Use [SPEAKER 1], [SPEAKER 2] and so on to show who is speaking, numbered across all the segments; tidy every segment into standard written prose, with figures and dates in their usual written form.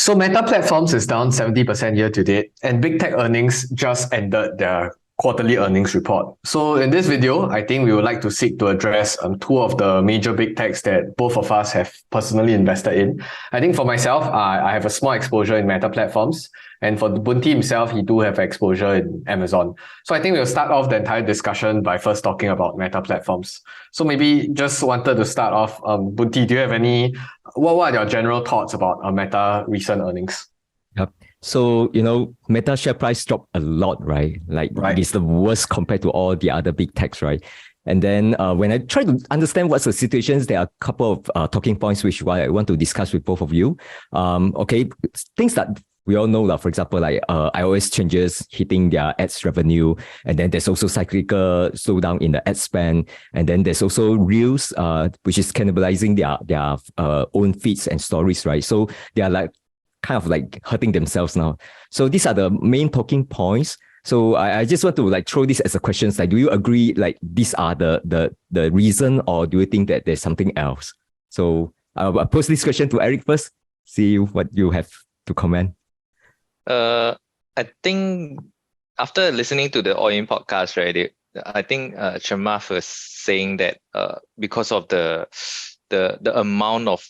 [SPEAKER 1] So Meta Platforms is down 70% year to date, and big tech earnings just ended their quarterly earnings report. So in this video, I think we would like to seek to address two of the major big techs that both of us have personally invested in. I think for myself, I have a small exposure in Meta Platforms, and for Boon himself, he do have exposure in Amazon. So I think we'll start off the entire discussion by first talking about Meta Platforms. So maybe just wanted to start off, Boon, do you have what are your general thoughts about Meta recent earnings?
[SPEAKER 2] Yep. So, Meta share price dropped a lot, right? It is the worst compared to all the other big techs, right? And then when I try to understand what's the situations, there are a couple of talking points which I want to discuss with both of you. Okay, things that we all know, for example, iOS changes hitting their ads revenue, and then there's also cyclical slowdown in the ad spend, and then there's also Reels, which is cannibalizing their own feeds and stories, right? So they are kind of hurting themselves now. So these are the main talking points. So I just want to throw this as a question. Do you agree these are the reason, or do you think that there's something else? So I'll pose this question to Eric first. See what you have to comment.
[SPEAKER 3] I think after listening to the All In podcast, right, I think Chamath was saying that because of the amount of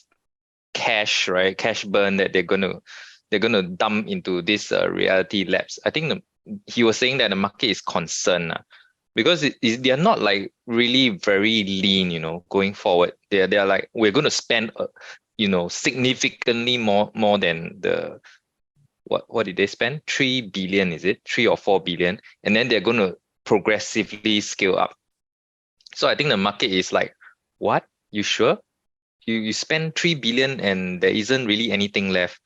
[SPEAKER 3] cash, right, cash burn that they're gonna dump into this reality labs. I think he was saying that the market is concerned because they are not really very lean, going forward. They are we're going to spend significantly more than the what did they spend? 3 billion, is it? 3 or 4 billion, and then they're going to progressively scale up. So I think the market is what? You sure? You spend 3 billion and there isn't really anything left.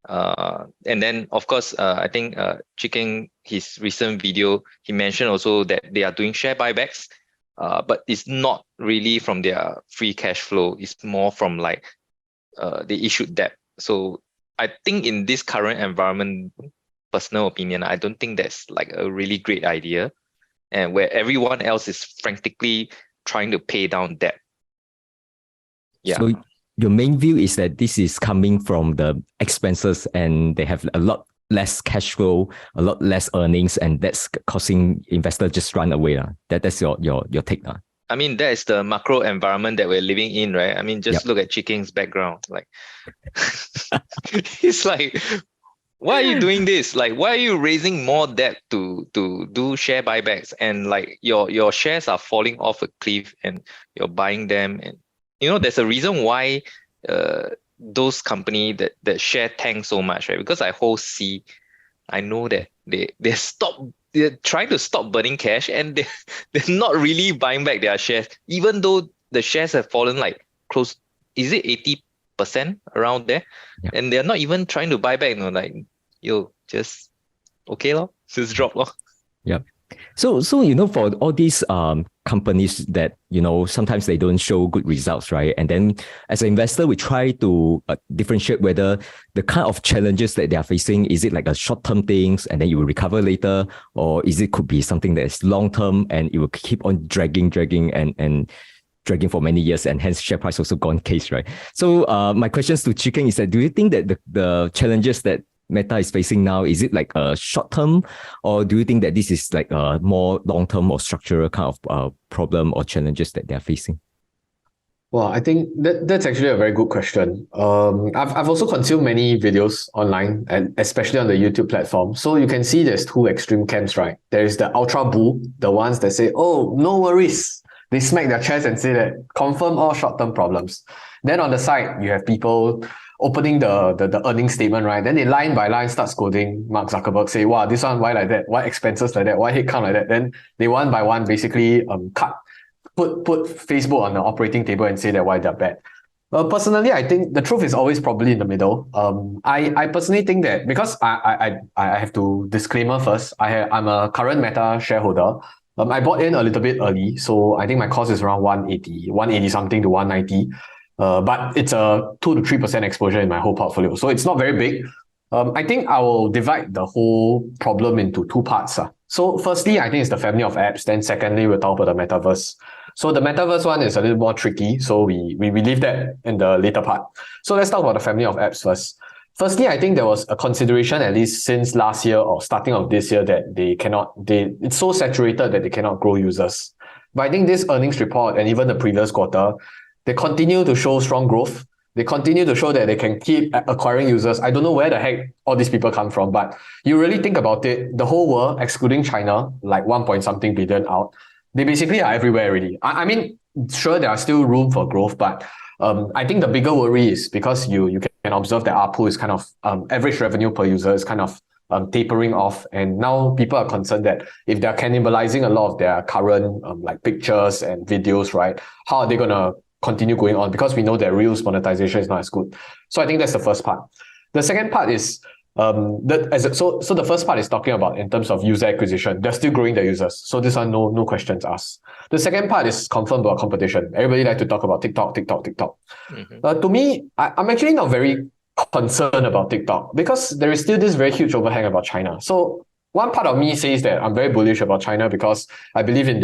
[SPEAKER 3] And then of course, I think Chicken, his recent video, he mentioned also that they are doing share buybacks, but it's not really from their free cash flow. It's more from they issued debt. So I think in this current environment, personal opinion, I don't think that's a really great idea, and where everyone else is frantically trying to pay down debt. Yeah.
[SPEAKER 2] So your main view is that this is coming from the expenses, and they have a lot less cash flow, a lot less earnings, and that's causing investors just run away. That's your take.
[SPEAKER 3] I mean, that is the macro environment that we're living in, right? I mean, just look at Chicken's background. It's why are you doing this? Why are you raising more debt to do share buybacks? And your shares are falling off a cliff and you're buying them. And there's a reason why those companies that share tank so much, right? Because I wholesale, I know that they're trying to stop burning cash, and they're not really buying back their shares, even though the shares have fallen close, is it 80% around there? Yeah. And they're not even trying to buy back, just okay lor, just drop lor.
[SPEAKER 2] Yeah. So for all these companies that sometimes they don't show good results, right? And then as an investor, we try to differentiate whether the kind of challenges that they are facing, is it a short-term things and then you will recover later, or could be something that is long-term and it will keep on dragging and dragging for many years, and hence share price also gone case, right? So my questions to Chicken is that, do you think that the challenges that Meta is facing now, is it a short term, or do you think that this is a more long term or structural kind of problem or challenges that they're facing?
[SPEAKER 1] Well, I think that's actually a very good question. I've also consumed many videos online, and especially on the YouTube platform. So you can see there's two extreme camps, right? There's the ultra bull, the ones that say, oh, no worries. They smack their chest and say that confirm all short-term problems. Then on the side, you have people opening the earnings statement, right? Then they line by line start scolding Mark Zuckerberg, say, wow, this one, why like that? Why expenses like that? Why headcount like that? Then they one by one basically put Facebook on the operating table and say that why they're bad. Personally, I think the truth is always probably in the middle. I personally think that, because I have to disclaimer first, I'm a current Meta shareholder. I bought in a little bit early, so I think my cost is around 180 something to 190. But it's a 2 to 3% exposure in my whole portfolio. So it's not very big. I think I will divide the whole problem into two parts. So firstly, I think it's the family of apps. Then secondly, we'll talk about the metaverse. So the metaverse one is a little more tricky. So we leave that in the later part. So let's talk about the family of apps first. firstly, I think there was a consideration, at least since last year or starting of this year, that it's so saturated that they cannot grow users. But I think this earnings report and even the previous quarter, they continue to show strong growth. They continue to show that they can keep acquiring users. I don't know where the heck all these people come from, but you really think about it, the whole world, excluding China, like 1 point something billion out, they basically are everywhere already. I mean, sure, there are still room for growth, but I think the bigger worry is because you can observe that ARPU is kind of average revenue per user is kind of tapering off, and now people are concerned that if they're cannibalizing a lot of their current like pictures and videos, right? How are they gonna continue going on? Because we know that Reels monetization is not as good. So I think that's the first part. The second part is so the first part is talking about in terms of user acquisition. They're still growing their users, so this one no questions asked. The second part is confirmed about competition. Everybody like to talk about TikTok.
[SPEAKER 3] Mm-hmm.
[SPEAKER 1] To me, I'm actually not very concerned about TikTok because there is still this very huge overhang about China. So one part of me says that I'm very bullish about China because I believe in in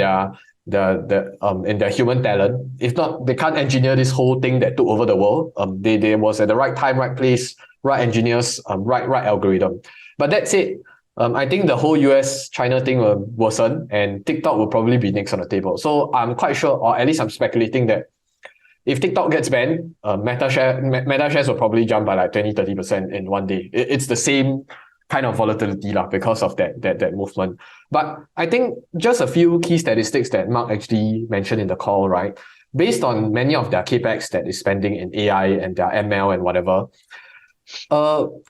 [SPEAKER 1] their human talent. If not, they can't engineer this whole thing that took over the world. They was at the right time, right place, right engineers, right algorithm. But that's it. I think the whole US China thing will worsen and TikTok will probably be next on the table. So I'm quite sure, or at least I'm speculating that if TikTok gets banned, Meta shares will probably jump by like 20-30% in one day. It's the same kind of volatility because of that movement. But I think just a few key statistics that Mark actually mentioned in the call, right? Based on many of their capex that is spending in AI and their ML and whatever,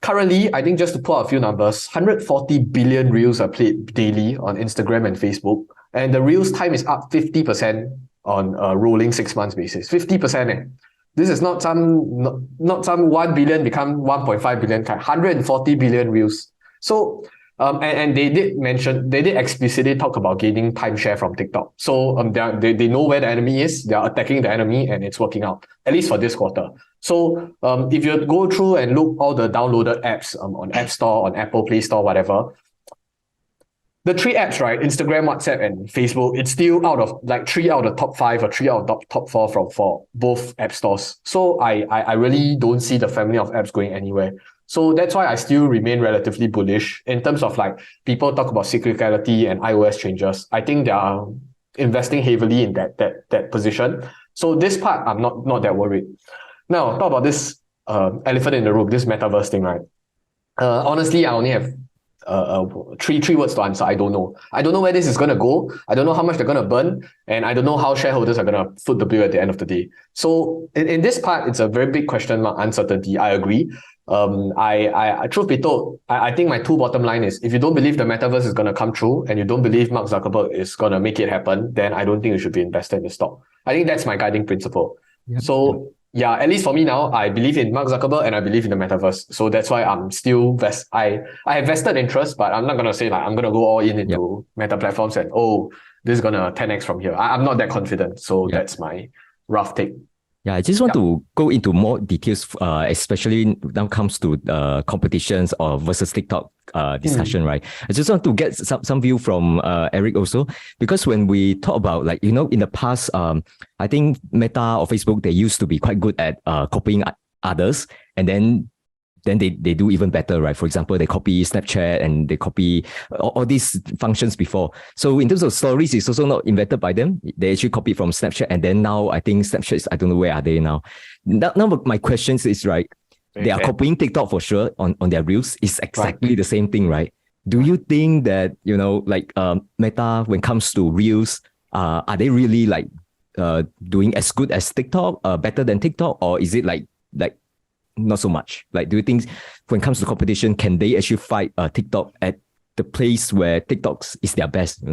[SPEAKER 1] currently, I think just to pull out a few numbers, 140 billion reels are played daily on Instagram and Facebook, and the reels time is up 50% on a rolling 6 months basis. 50%. This is not some 1 billion become 1.5 billion, 140 billion reels. So and they did explicitly talk about gaining time share from TikTok. So they know where the enemy is, they are attacking the enemy, and it's working out, at least for this quarter. So if you go through and look all the downloaded apps on App Store, on Apple Play Store, whatever, the three apps, right? Instagram, WhatsApp, and Facebook, it's still out of like 3 out of top 5 or 3 out of top 4 for both app stores. So I really don't see the family of apps going anywhere. So that's why I still remain relatively bullish in terms of like people talk about cyclicality and iOS changes. I think they are investing heavily in that position. So this part, I'm not that worried. Now, talk about this elephant in the room, this metaverse thing, right? Honestly, I only have three words to answer. I don't know. I don't know where this is going to go. I don't know how much they're going to burn, and I don't know how shareholders are going to foot the bill at the end of the day. So in this part, it's a very big question mark, uncertainty. I agree. Truth be told, I think my two bottom line is if you don't believe the metaverse is going to come true and you don't believe Mark Zuckerberg is going to make it happen, then I don't think you should be invested in the stock. I think that's my guiding principle. Yep. So yeah, at least for me now, I believe in Mark Zuckerberg and I believe in the metaverse. So that's why I'm still I have vested interest, but I'm not gonna say like I'm gonna go all into meta platforms and this is gonna 10x from here. I'm not that confident. So that's my rough take.
[SPEAKER 2] Yeah, I just want to go into more details, especially when it comes to competitions or versus TikTok discussion, right? I just want to get some view from Eric also, because when we talk about like, in the past, I think Meta or Facebook, they used to be quite good at copying others, and then they do even better, right? For example, they copy Snapchat and they copy all these functions before. So in terms of stories, it's also not invented by them. They actually copy from Snapchat. And then now I think Snapchat is, I don't know where are they now. Now my question is, right, they are copying TikTok for sure on their reels. It's exactly the same thing, right? Do you think that, Meta, when it comes to reels, are they really like doing as good as TikTok, better than TikTok? Or is it like not so much? Like, do you think when it comes to competition, can they actually fight TikTok at the place where TikTok is their best?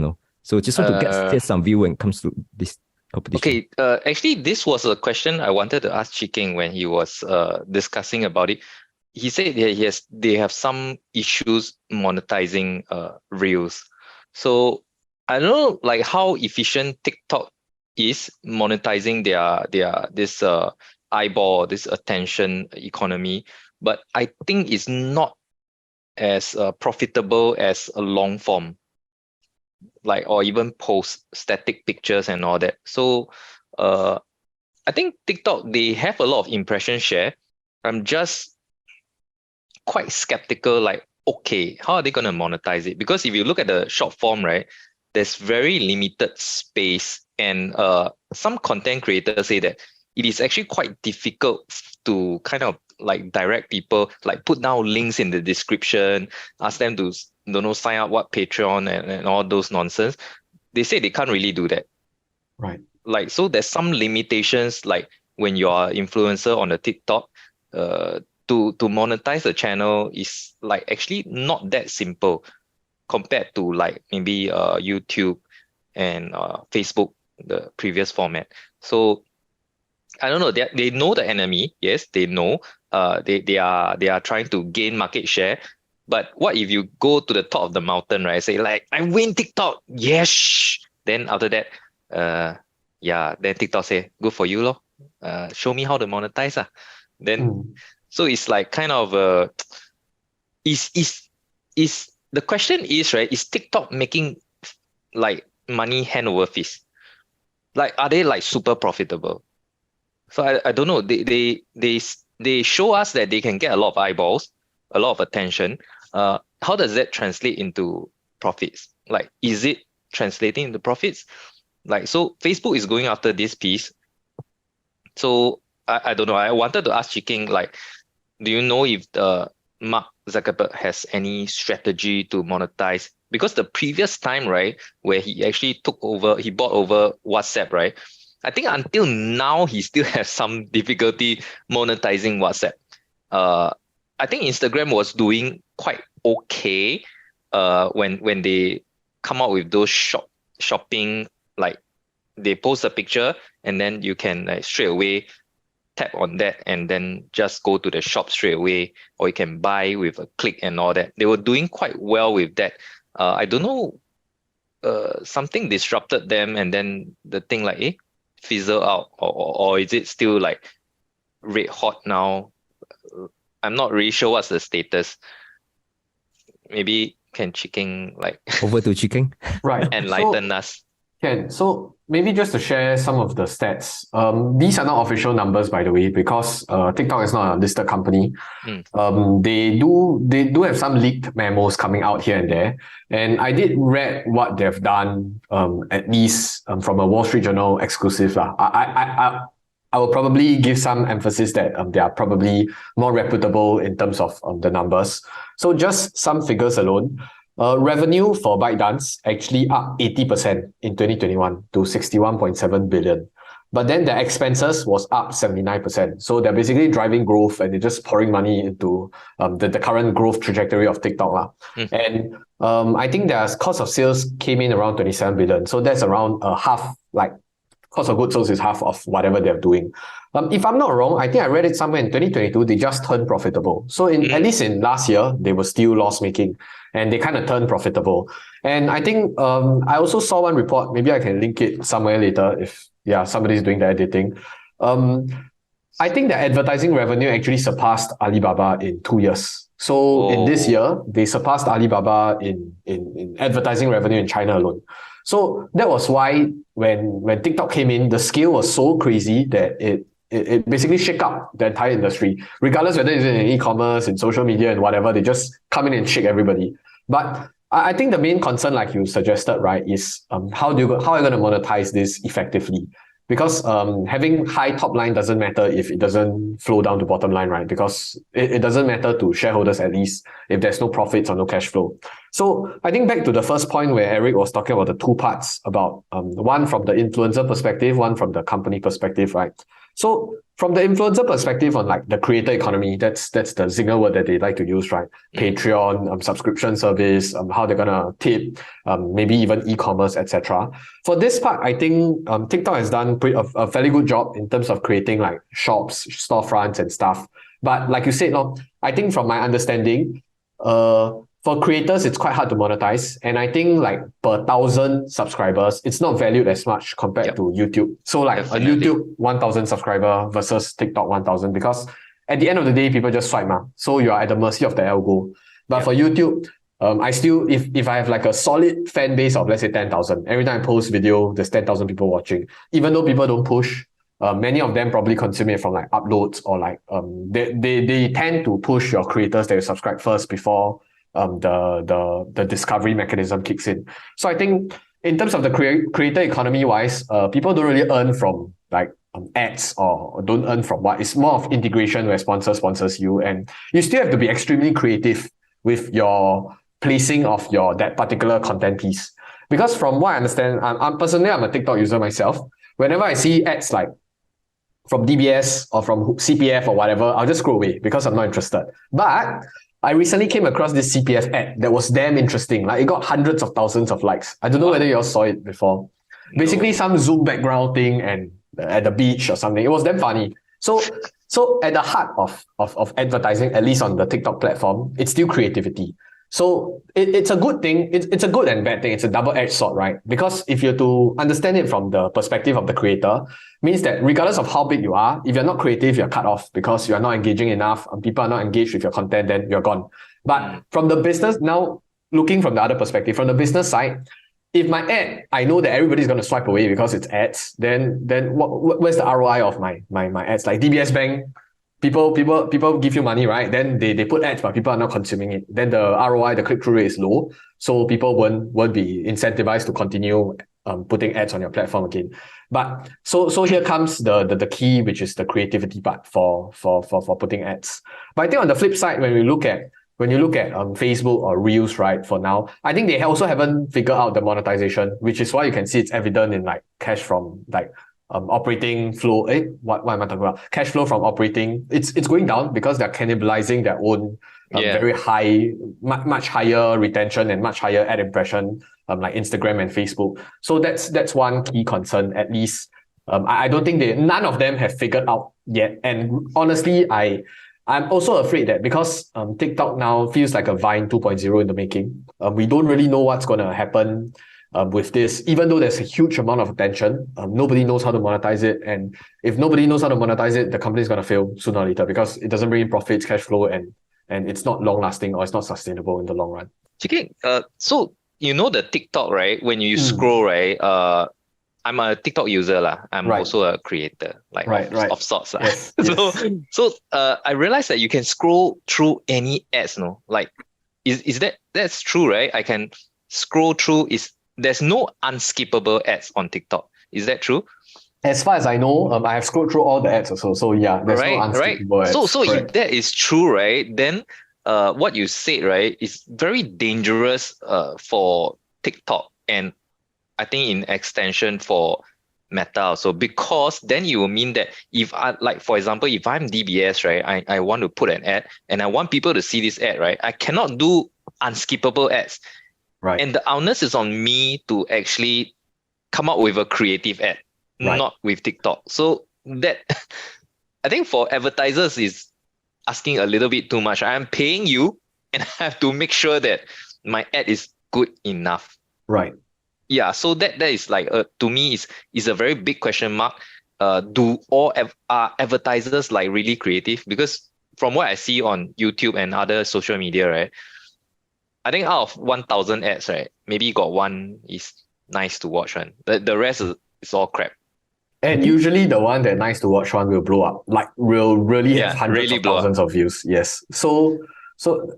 [SPEAKER 2] So just want to get some view when it comes to this competition.
[SPEAKER 3] Okay, actually, this was a question I wanted to ask Chiking when he was discussing about it. He said they have some issues monetizing reels. So I don't know like how efficient TikTok is monetizing this eyeball, this attention economy, but I think it's not as profitable as a long form, like, or even post static pictures and all that. So I think TikTok, they have a lot of impression share. I'm just quite skeptical, like, okay, how are they going to monetize it? Because if you look at the short form, right, there's very limited space. And some content creators say that it is actually quite difficult to kind of like direct people, like put down links in the description, ask them to, sign up what Patreon and all those nonsense. They say they can't really do that.
[SPEAKER 1] Right.
[SPEAKER 3] Like, so there's some limitations, like when you are influencer on the TikTok, to monetize the channel is like actually not that simple compared to like maybe YouTube and Facebook, the previous format. So I don't know. They know the enemy. Yes, they know. They are trying to gain market share. But what if you go to the top of the mountain, right? Say like, I win TikTok. Yes. Then after that, then TikTok say, good for you, lor. Show me how to monetize. Then so it's like kind of is the question is, right, is TikTok making like money hand over fist? Like, are they like super profitable? So I don't know. They show us that they can get a lot of eyeballs, a lot of attention. How does that translate into profits? Like, is it translating into profits? Like, so Facebook is going after this piece. So I don't know. I wanted to ask Chiking, like, do you know if Mark Zuckerberg has any strategy to monetize? Because the previous time, right, where he actually he bought over WhatsApp, right? I think until now, he still has some difficulty monetizing WhatsApp. I think Instagram was doing quite okay when they come out with those shopping, like they post a picture and then you can like straight away tap on that and then just go to the shop straight away, or you can buy with a click and all that. They were doing quite well with that. I don't know, something disrupted them and then the thing like fizzle out, or is it still like red hot now? I'm not really sure what's the status. Maybe can Chiking like
[SPEAKER 2] Over to Chicken.
[SPEAKER 1] Right.
[SPEAKER 3] enlighten us?
[SPEAKER 1] So maybe just to share some of the stats. These are not official numbers, by the way, because TikTok is not a listed company. They do have some leaked memos coming out here and there, and I did read what they've done. At least from a Wall Street Journal exclusive. I will probably give some emphasis that they are probably more reputable in terms of the numbers. So just some figures alone. Revenue for ByteDance actually up 80% in 2021 to 61.7 billion. But then the expenses was up 79%. So they're basically driving growth and they're just pouring money into the current growth trajectory of TikTok. And I think their cost of sales came in around 27 billion. So that's around half, like cost of goods sold is half of whatever they're doing. If I'm not wrong, I think I read it somewhere in 2022, they just turned profitable. So at least in last year, they were still loss-making and they kind of turned profitable. And I think I also saw one report, maybe I can link it somewhere later if somebody's doing the editing. I think the advertising revenue actually surpassed Alibaba in 2 years. So in this year, they surpassed Alibaba in advertising revenue in China alone. So that was why when TikTok came in, the scale was so crazy that it basically shake up the entire industry, regardless whether it's in e-commerce, in social media and whatever, they just come in and shake everybody. But I think the main concern, like you suggested, right, is how are you going to monetize this effectively? Because having high top line doesn't matter if it doesn't flow down to bottom line, right? Because it doesn't matter to shareholders, at least, if there's no profits or no cash flow. So I think back to the first point where Eric was talking about the two parts, about one from the influencer perspective, one from the company perspective, right? So from the influencer perspective on like the creator economy, that's the zinger word that they like to use, right? Patreon, subscription service, how they're gonna tip, maybe even e-commerce, etc. For this part, I think TikTok has done a fairly good job in terms of creating like shops, storefronts and stuff. But like you said, I think from my understanding, for creators, it's quite hard to monetize. And I think like per 1,000 subscribers, it's not valued as much compared to YouTube. So like
[SPEAKER 3] Definitely.
[SPEAKER 1] a YouTube 1,000 subscriber versus TikTok 1,000, because at the end of the day, people just swipe. So you are at the mercy of the algo. But for YouTube, I still, if I have like a solid fan base of let's say 10,000, every time I post video, there's 10,000 people watching. Even though people don't push, Many of them probably consume it from like uploads or like they tend to push your creators that you subscribe first before the discovery mechanism kicks in. So I think in terms of the creator economy wise, people don't really earn from like ads or don't earn from what. It's more of integration where sponsors you, and you still have to be extremely creative with your placing of that particular content piece. Because from what I understand, I'm personally I'm a TikTok user myself. Whenever I see ads like from DBS or from CPF or whatever, I'll just scroll away because I'm not interested. But I recently came across this CPF ad that was damn interesting. Like it got hundreds of thousands of likes. I don't know whether you all saw it before. Basically, some Zoom background thing and at the beach or something. It was damn funny. So at the heart of advertising, at least on the TikTok platform, it's still creativity. So it's a good thing. It's a good and bad thing. It's a double-edged sword, right? Because if you're to understand it from the perspective of the creator, means that regardless of how big you are, if you're not creative, you're cut off because you're not engaging enough and people are not engaged with your content, then you're gone. But from the business, now looking from the other perspective, from the business side, if my ad, I know that everybody's going to swipe away because it's ads, then where's the ROI of my ads? Like DBS Bank, people give you money, right? Then they put ads, but people are not consuming it. Then the ROI, the click-through rate is low. So people won't be incentivized to continue putting ads on your platform again. But so here comes the key, which is the creativity part for putting ads. But I think on the flip side, when you look at Facebook or Reels, right, for now, I think they also haven't figured out the monetization, which is why you can see it's evident in like cash from like operating flow. What am I talking about? Cash flow from operating. It's going down because they're cannibalizing their own very high, much higher retention and much higher ad impression, like Instagram and Facebook. So that's one key concern, at least. I don't think none of them have figured out yet. And honestly, I'm also afraid that because TikTok now feels like a Vine 2.0 in the making, we don't really know what's going to happen with this. Even though there's a huge amount of attention, nobody knows how to monetize it. And if nobody knows how to monetize it, the company is going to fail sooner or later because it doesn't bring in profits, cash flow, and it's not long lasting or it's not sustainable in the long run.
[SPEAKER 3] Okay, so you know the TikTok, right? When you scroll, right? I'm a TikTok user lah. I'm also a creator, like of sorts lah.
[SPEAKER 1] Yes,
[SPEAKER 3] so I realized that you can scroll through any ads, no? Like, is that's true, right? I can scroll through. There's no unskippable ads on TikTok. Is that true?
[SPEAKER 1] As far as I know, I have scrolled through all the ads also. So yeah, there's no unskippable ads.
[SPEAKER 3] So if that is true, right? Then what you said, right, is very dangerous for TikTok, and I think in extension for Meta also, because then you will mean that if I, like, for example, if I'm DBS, right, I want to put an ad and I want people to see this ad, right, I cannot do unskippable ads.
[SPEAKER 1] Right.
[SPEAKER 3] And the onus is on me to actually come up with a creative ad, not with TikTok. So that, I think for advertisers is asking a little bit too much. I'm paying you and I have to make sure that my ad is good enough.
[SPEAKER 1] Right.
[SPEAKER 3] Yeah, so that is like to me is a very big question mark. Do all are advertisers like really creative? Because from what I see on YouTube and other social media, right, I think out of 1,000 ads, right, maybe got one is nice to watch one. The rest is all crap.
[SPEAKER 1] And usually the one that nice to watch one will blow up, like will really have hundreds of thousands of views. Yes. So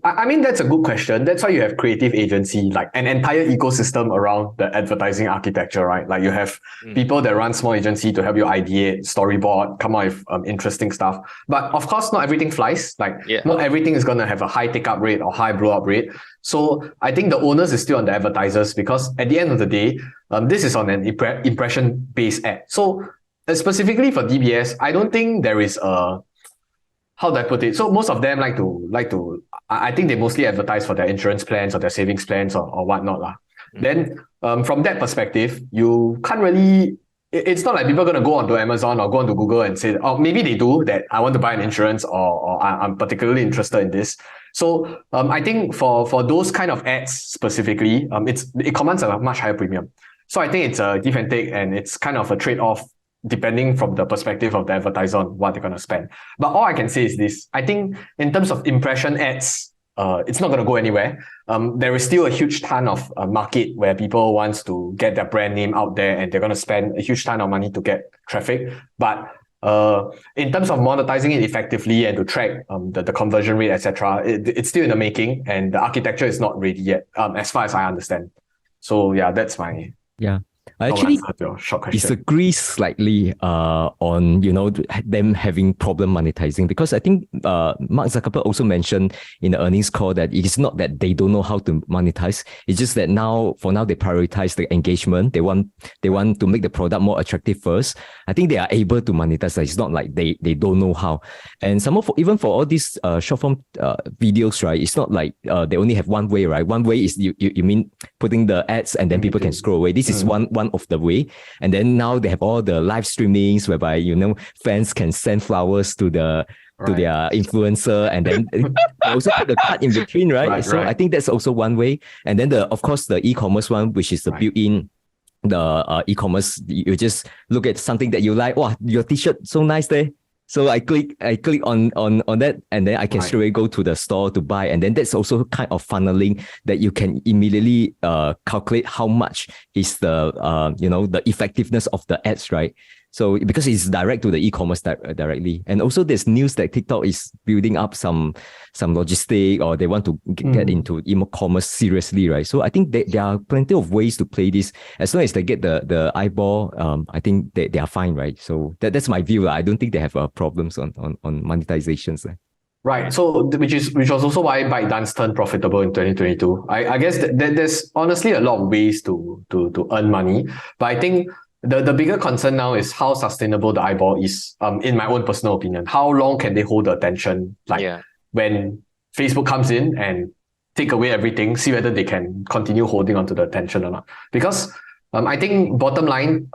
[SPEAKER 1] I mean, that's a good question. That's why you have creative agency, like an entire ecosystem around the advertising architecture, right? Like you have people that run small agency to help you ideate, storyboard, come up with interesting stuff. But of course, not everything flies. Like not everything is going to have a high take-up rate or high blow-up rate. So I think the onus is still on the advertisers because at the end of the day, this is on an impression-based ad. So specifically for DBS, I don't think there is a, how do I put it? So most of them like to. I think they mostly advertise for their insurance plans or their savings plans or whatnot lah. Then from that perspective, you can't really. It's not like people are going to go onto Amazon or go onto Google and say, oh, maybe they do that. I want to buy an insurance or I'm particularly interested in this. So I think for those kind of ads specifically, it commands a much higher premium. So I think it's a give and take, and it's kind of a trade-off depending from the perspective of the advertiser on what they're going to spend. But all I can say is this. I think in terms of impression ads, it's not going to go anywhere. There is still a huge ton of market where people wants to get their brand name out there, and they're going to spend a huge ton of money to get traffic. But in terms of monetizing it effectively and to track the conversion rate, etc., it's still in the making, and the architecture is not ready yet, as far as I understand. So yeah, that's my
[SPEAKER 2] I actually
[SPEAKER 1] short question.
[SPEAKER 2] disagree slightly on them having problem monetizing, because I think Mark Zuckerberg also mentioned in the earnings call that it's not that they don't know how to monetize. It's just that for now they prioritize the engagement. They want to make the product more attractive first. I think they are able to monetize. It's not like they don't know how. And even for all these short form videos, right? It's not like they only have one way, right? One way is you mean putting the ads and then people can scroll away. This is one of the way. And then now they have all the live streamings whereby fans can send flowers to their influencer, and then they also put the card in between, right? So I think that's also one way. And then of course the e-commerce one, which is the built-in e-commerce. You just look at something that you like. Wow, your t-shirt so nice there. So I click on that, and then I can straight away go to the store to buy. And then that's also kind of funneling that you can immediately calculate how much is the effectiveness of the ads, right? So because it's direct to the e-commerce directly. And also there's news that TikTok is building up some logistic, or they want to get into e-commerce seriously, right? So I think there are plenty of ways to play this. As long as they get the eyeball, I think they are fine, right? So that's my view. I don't think they have problems on monetizations.
[SPEAKER 1] Right. So which was also why ByteDance turned profitable in 2022. I guess there's honestly a lot of ways to earn money, but I think the bigger concern now is how sustainable the eyeball is, in my own personal opinion. How long can they hold the attention? When Facebook comes in and take away everything, see whether they can continue holding onto the attention or not. Because I think bottom line,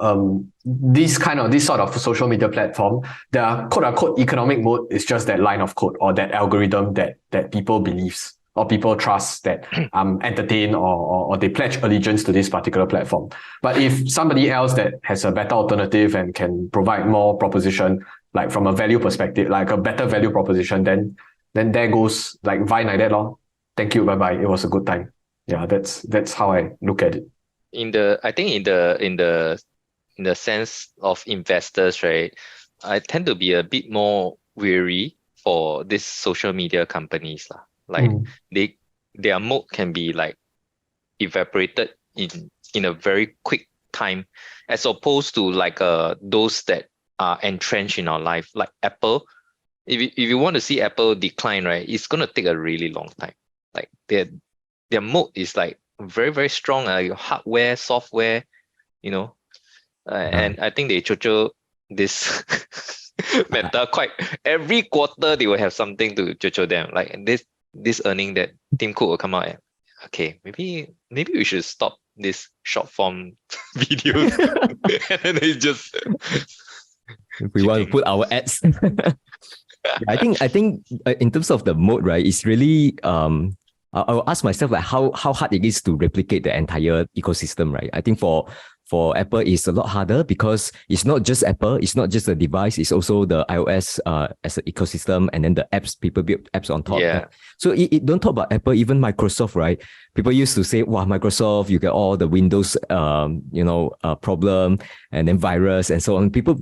[SPEAKER 1] this sort of social media platform, the quote unquote economic moat is just that line of code or that algorithm that people believes or people trust, that entertain or they pledge allegiance to this particular platform. But if somebody else that has a better alternative and can provide more proposition, like from a value perspective, like a better value proposition, then there goes like Vine like that, lor. Thank you, bye bye. It was a good time. Yeah, that's how I look at it.
[SPEAKER 3] I think in the sense of investors, right? I tend to be a bit more wary for these social media companies, lah. Like their moat can be like evaporated in a very quick time, as opposed to like those that are entrenched in our life, like Apple. If you want to see Apple decline, right, it's gonna take a really long time. Like their moat is like very, very strong. Hardware, software, and I think they chocho this Meta quite every quarter. They will have something to chocho them. Like this earning that Tim Cook will come out and, okay, maybe we should stop this short form videos. And then they just
[SPEAKER 2] we want to put our ads. I think in terms of the mode, right, it's really I'll ask myself like how hard it is to replicate the entire ecosystem, right? I think for Apple, it's a lot harder because it's not just Apple, it's not just the device, it's also the iOS as an ecosystem, and then the apps, people build apps on top.
[SPEAKER 3] Yeah.
[SPEAKER 2] So it don't talk about Apple, even Microsoft, right? People used to say, wow, Microsoft, you get all the Windows problem and then virus and so on. People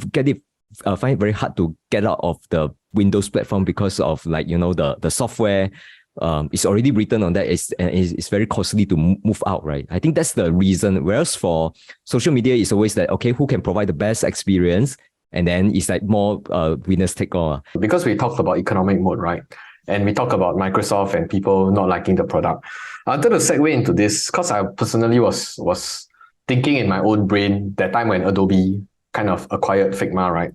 [SPEAKER 2] find it very hard to get out of the Windows platform because of the software. It's already written on that. It's very costly to move out, right? I think that's the reason. Whereas for social media, it's always that, okay, who can provide the best experience? And then it's like more winners take all.
[SPEAKER 1] Because we talked about economic mode, right? And we talked about Microsoft and people not liking the product. I wanted to segue into this because I personally was thinking in my own brain that time when Adobe kind of acquired Figma, right?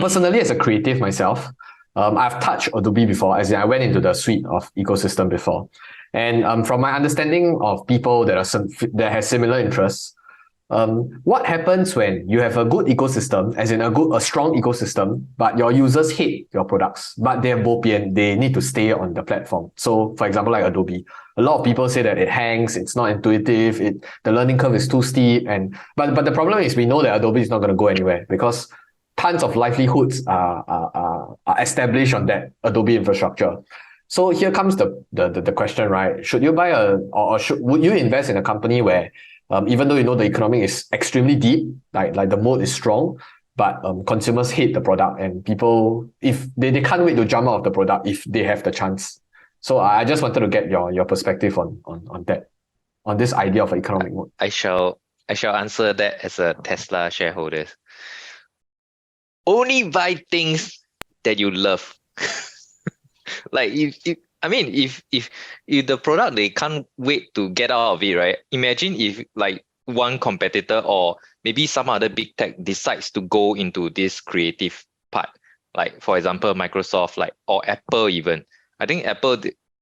[SPEAKER 1] Personally, as a creative myself, I've touched Adobe before, as in I went into the suite of ecosystem before. And from my understanding of people that have similar interests, what happens when you have a good ecosystem, as in a strong ecosystem, but your users hate your products, but they're bopian, they need to stay on the platform. So for example, like Adobe, a lot of people say that it hangs, it's not intuitive, the learning curve is too steep. But the problem is we know that Adobe is not going to go anywhere because tons of livelihoods are established on that Adobe infrastructure. So here comes the question, right? Should you buy would you invest in a company where even though you know the economic is extremely deep, like the moat is strong, but consumers hate the product and people, if they can't wait to jump out of the product if they have the chance. So I just wanted to get your perspective on that, on this idea of an economic moat.
[SPEAKER 3] I shall answer that as a Tesla shareholder. Only buy things that you love. Like if the product they can't wait to get out of it, right? Imagine if like one competitor or maybe some other big tech decides to go into this creative part, like for example Microsoft, like or Apple even. I think Apple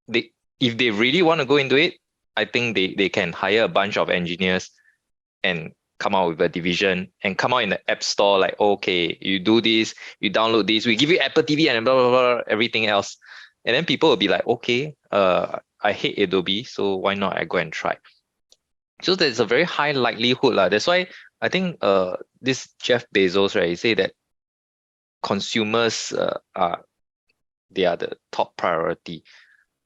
[SPEAKER 3] they if they really want to go into it, I think they can hire a bunch of engineers and come out with a division and come out in the app store like, okay, you do this, you download this, we give you Apple TV and blah blah blah, everything else. And then people will be like, okay, I hate Adobe, so why not I go and try? So there's a very high likelihood. That's why I think this Jeff Bezos, right, he say that consumers are the top priority.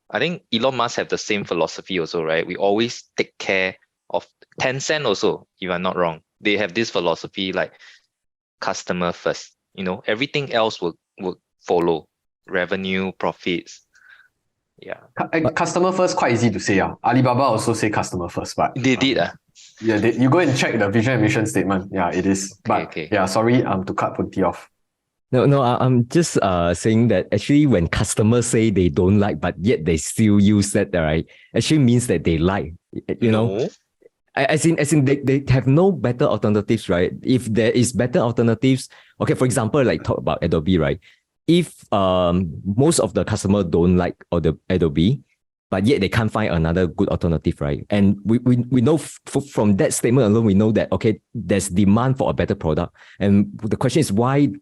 [SPEAKER 3] I think Elon Musk have the same philosophy also, right? We always take care of Tencent also, if I'm not wrong. They have this philosophy like customer first. Everything else will follow. Revenue, profits. Yeah.
[SPEAKER 1] Customer first, quite easy to say. Alibaba also say customer first, but
[SPEAKER 3] They did.
[SPEAKER 1] Yeah, you go and check the vision and mission statement. Yeah, it is.
[SPEAKER 3] Okay.
[SPEAKER 1] Yeah, sorry to cut Punti off.
[SPEAKER 2] No, I'm just saying that actually when customers say they don't like, but yet they still use that, right? Actually means that they like,
[SPEAKER 3] No.
[SPEAKER 2] As in they have no better alternatives, right? If there is better alternatives, okay, for example, like talk about Adobe, right? If most of the customer don't like the Adobe, but yet they can't find another good alternative, right? And we know from that statement alone, we know that, okay, there's demand for a better product. And the question is why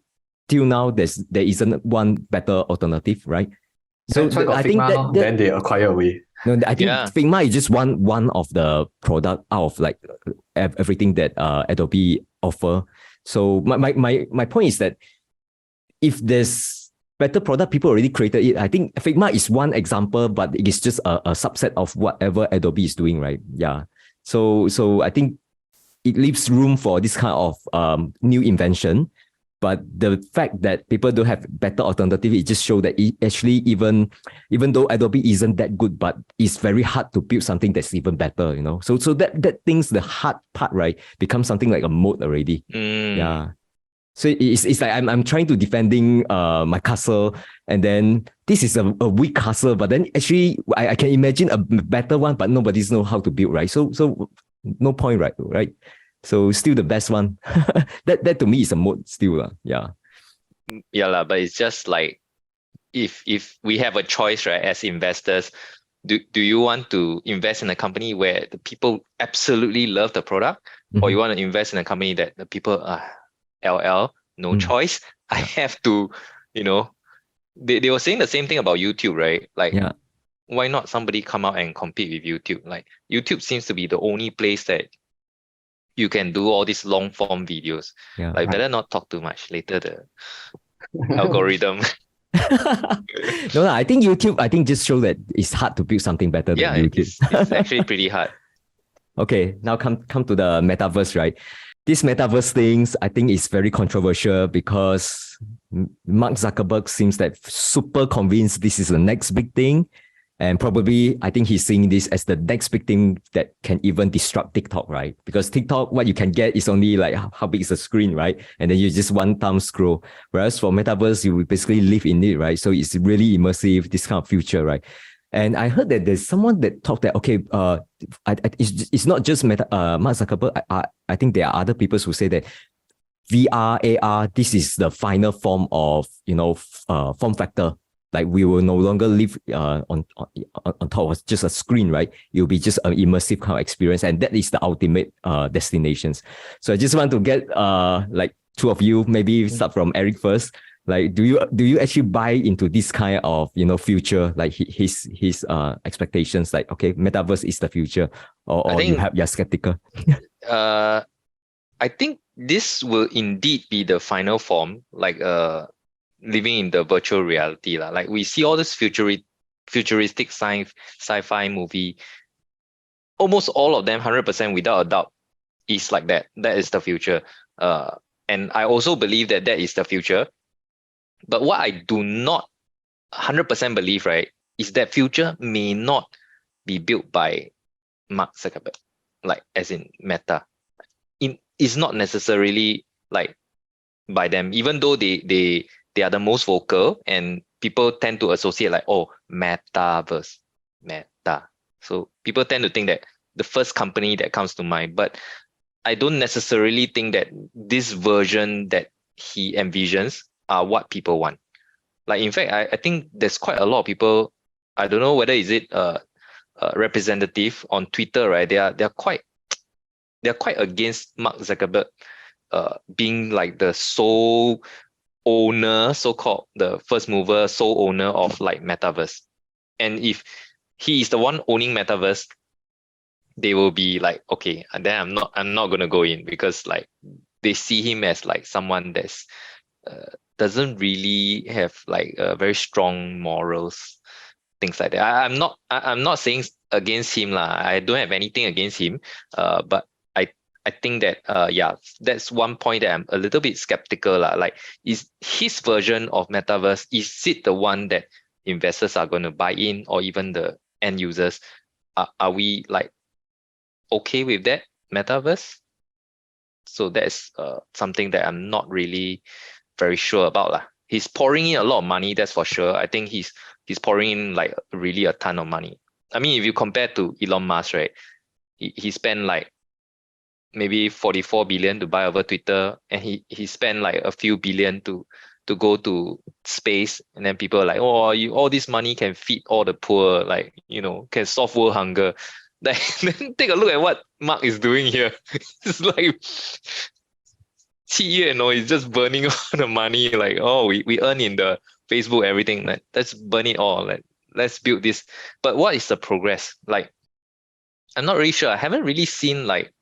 [SPEAKER 2] till now there isn't one better alternative, right?
[SPEAKER 1] So I think that then they acquire away.
[SPEAKER 2] No, I think Figma is just one of the product out of like everything that Adobe offer. So my point is that if there's better product, people already created it. I think Figma is one example, but it is just a subset of whatever Adobe is doing, right? Yeah. So I think it leaves room for this kind of new invention. But the fact that people don't have better alternative, it just shows that it actually even though Adobe isn't that good, but it's very hard to build something that's even better, So that things, the hard part, right, becomes something like a moat already. Yeah. So it's like I'm trying to defending my castle, and then this is a weak castle, but then actually I can imagine a better one, but nobody's know how to build, right? So no point, right? So still the best one. that to me is a moat still. Yeah.
[SPEAKER 3] Yeah, but it's just like if we have a choice, right, as investors, do you want to invest in a company where the people absolutely love the product, or you want to invest in a company that the people are no choice. I have to, they were saying the same thing about YouTube, right? Like, why not somebody come out and compete with YouTube? Like, YouTube seems to be the only place that you can do all these long form videos. Like, better not talk too much. Later, the algorithm.
[SPEAKER 2] No, I think YouTube, just show that it's hard to build something better than YouTube.
[SPEAKER 3] It's actually pretty hard.
[SPEAKER 2] Okay, now come to the metaverse, right? This metaverse things, I think is very controversial because Mark Zuckerberg seems that super convinced this is the next big thing. And probably, I think he's seeing this as the next big thing that can even disrupt TikTok, right? Because TikTok, what you can get is only like how big is the screen, right? And then you just one thumb scroll. Whereas for metaverse, you will basically live in it, right? So it's really immersive, this kind of future, right? And I heard that there's someone that talked that, okay, it's not just Mark Zuckerberg. I think there are other people who say that VR, AR, this is the final form of, form factor. Like we will no longer live on top of just a screen, right? It will be just an immersive kind of experience, and that is the ultimate destinations. So I just want to get like two of you, maybe start from Eric first. Like, do you actually buy into this kind of future, like his expectations? Like, okay, metaverse is the future, or you're skeptical?
[SPEAKER 3] I think this will indeed be the final form, like living in the virtual reality. Like we see all this futuristic sci-fi movie, almost all of them, 100% without a doubt, is like that. That is the future. And I also believe that that is the future. But what I do not 100% believe, right, is that future may not be built by Mark Zuckerberg, like as in Meta. It's not necessarily like by them, even though they are the most vocal and people tend to associate like, oh, Metaverse, Meta. So people tend to think that the first company that comes to mind, but I don't necessarily think that this version that he envisions are what people want. Like, in fact, I think there's quite a lot of people, I don't know whether is it representative on Twitter, right? They're quite against Mark Zuckerberg being like the sole owner, so-called the first mover, sole owner of like Metaverse. And if he is the one owning Metaverse, they will be like, okay, and then I'm not gonna go in, because like they see him as like someone that's doesn't really have like very strong morals, things like that. I'm not saying against him lah. I don't have anything against him. But I think that yeah, that's one point that I'm a little bit skeptical lah. Like, is his version of Metaverse, is it the one that investors are going to buy in, or even the end users? Are we like okay with that Metaverse? So that's something that I'm not really very sure about lah. He's pouring in a lot of money, that's for sure. I think he's pouring in like really a ton of money. I mean, if you compare to Elon Musk, right? He spent like maybe 44 billion to buy over Twitter, and he spent like a few billion to go to space, and then people are like, oh, all this money can feed all the poor, like, can solve world hunger. Like, then take a look at what Mark is doing here. It's like, it's just burning all the money. Like, oh, we earn in the Facebook, everything. Like, let's burn it all. Like, let's build this. But what is the progress? Like, I'm not really sure. I haven't really seen like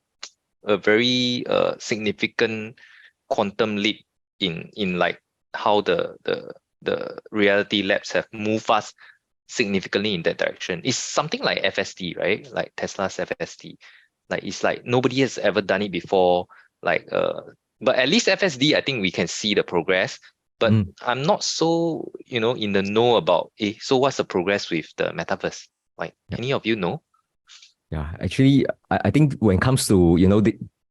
[SPEAKER 3] a very significant quantum leap in like how the reality labs have moved us significantly in that direction. It's something like FSD, right? Like Tesla's FSD. Like, it's like nobody has ever done it before. Like but at least FSD, I think we can see the progress. But I'm not so in the know about so what's the progress with the Metaverse? Like, any of you know?
[SPEAKER 2] Yeah, actually, I think when it comes to,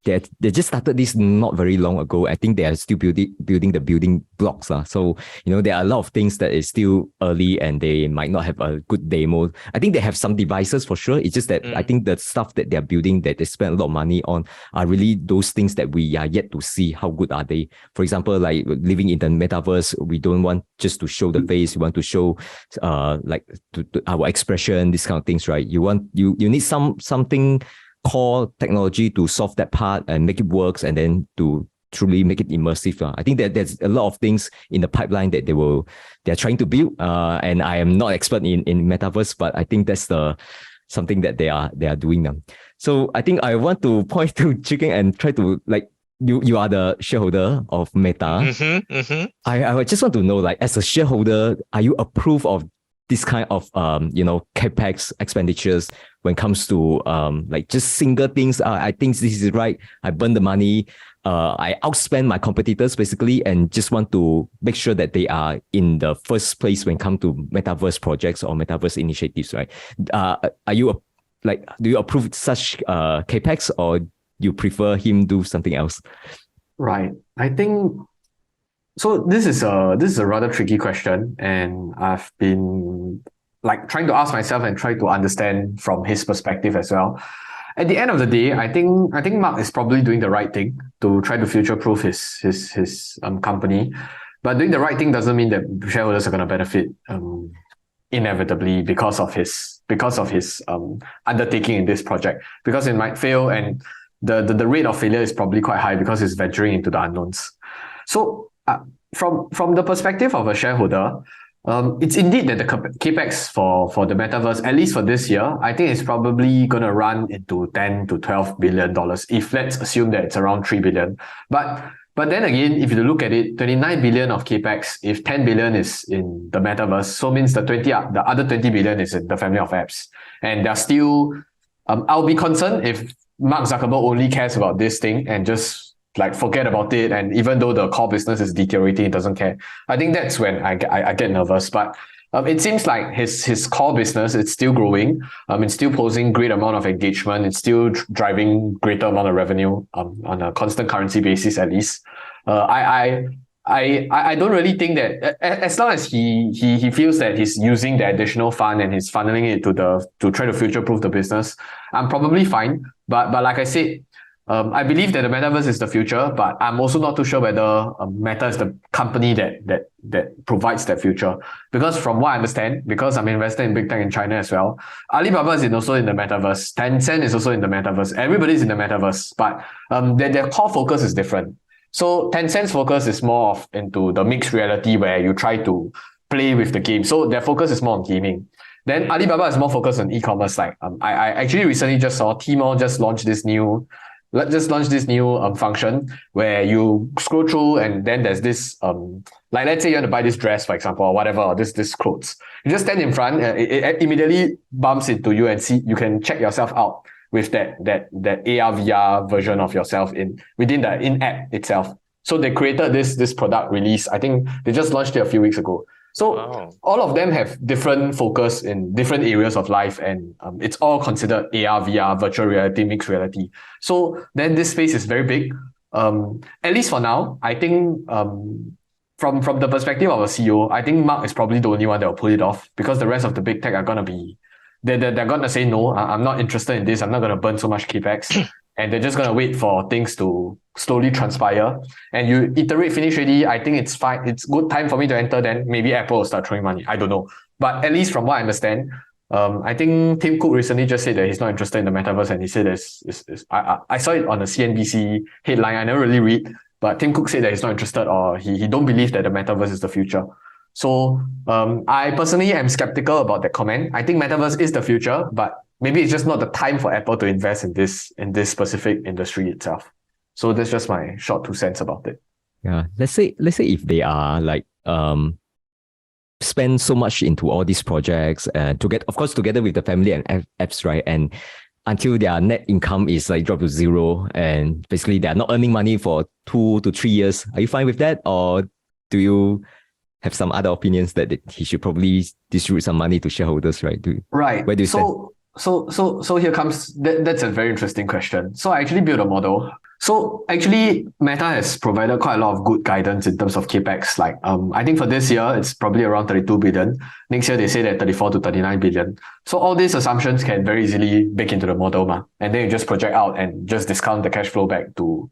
[SPEAKER 2] they just started this not very long ago. I think they are still building the building blocks. So, there are a lot of things that is still early and they might not have a good demo. I think they have some devices for sure. It's just that I think the stuff that they're building, that they spend a lot of money on, are really those things that we are yet to see how good are they. For example, like living in the Metaverse, we don't want just to show the face. We want to show like to our expression, these kind of things, right? You need something core technology to solve that part and make it works, and then to truly make it immersive. I think that there's a lot of things in the pipeline that they're trying to build. And I am not expert in Metaverse, but I think that's something that they are doing now. So I think I want to point to Chicken and try to, like, you are the shareholder of Meta. I just want to know, like, as a shareholder, are you approve of this kind of capex expenditures when it comes to like just single things? I think this is right. I burn the money. I outspend my competitors basically, and just want to make sure that they are in the first place when it comes to Metaverse projects or Metaverse initiatives, right? Are you like, do you approve such capex, or you prefer him do something else?
[SPEAKER 1] Right. I think so. This is a rather tricky question, and I've been like trying to ask myself and try to understand from his perspective as well. At the end of the day, I think Mark is probably doing the right thing to try to future-proof his company. But doing the right thing doesn't mean that shareholders are going to benefit inevitably because of his undertaking in this project, because it might fail, and the rate of failure is probably quite high because it's venturing into the unknowns. So from the perspective of a shareholder, it's indeed that the capex for the Metaverse, at least for this year, I think it's probably going to run into $10 to $12 billion, if let's assume that it's around $3 billion. But But then again, if you look at it, 29 billion of capex, if 10 billion is in the metaverse, so means the other 20 billion is in the family of apps. And they're still, I'll be concerned if Mark Zuckerberg only cares about this thing and just like forget about it. And even though the core business is deteriorating, it doesn't care. I think that's when I get nervous. But it seems like his core business, it's still growing. It's still posing great amount of engagement. It's still driving greater amount of revenue on a constant currency basis, at least. I don't really think that as long as he feels that he's using the additional fund and he's funneling it to try to future-proof the business, I'm probably fine. But like I said, I believe that the metaverse is the future, but I'm also not too sure whether Meta is the company that provides that future. Because from what I understand, because I'm invested in big tech in China as well, Alibaba is also in the metaverse. Tencent is also in the metaverse. Everybody's in the metaverse, but their core focus is different. So Tencent's focus is more of into the mixed reality where you try to play with the game. So their focus is more on gaming. Then Alibaba is more focused on e-commerce. Like I actually recently just saw Tmall just launched this new function where you scroll through and then there's this like let's say you want to buy this dress, for example, or whatever, or this clothes. You just stand in front, it immediately bumps into you and see you can check yourself out with that AR VR version of yourself within the in-app itself. So they created this product release. I think they just launched it a few weeks ago. So all of them have different focus in different areas of life, and it's all considered AR, VR, virtual reality, mixed reality. So then this space is very big. At least for now, I think from the perspective of a CEO, I think Mark is probably the only one that will pull it off, because the rest of the big tech are gonna be they're gonna say no. I'm not interested in this. I'm not gonna burn so much capex. And they're just going to wait for things to slowly transpire. And you iterate finish ready, I think it's fine. It's good time for me to enter, then maybe Apple will start throwing money. I don't know. But at least from what I understand, I think Tim Cook recently just said that he's not interested in the metaverse, and he said I saw it on a CNBC headline. I never really read, but Tim Cook said that he's not interested, or he don't believe that the metaverse is the future. So I personally am skeptical about that comment. I think metaverse is the future, but maybe it's just not the time for Apple to invest in this specific industry itself. So that's just my short 2 cents about it.
[SPEAKER 2] Yeah. Let's say if they are like spend so much into all these projects and together with the family and apps, right? And until their net income is like dropped to zero, and basically they're not earning money for 2 to 3 years. Are you fine with that? Or do you have some other opinions that he should probably distribute some money to shareholders, right?
[SPEAKER 1] Right.
[SPEAKER 2] Where do you stand?
[SPEAKER 1] So here comes, that's a very interesting question. So I actually built a model. So actually Meta has provided quite a lot of good guidance in terms of capex. Like I think for this year, it's probably around 32 billion. Next year, they say that 34 to 39 billion. So all these assumptions can very easily bake into the model, and then you just project out and just discount the cash flow back to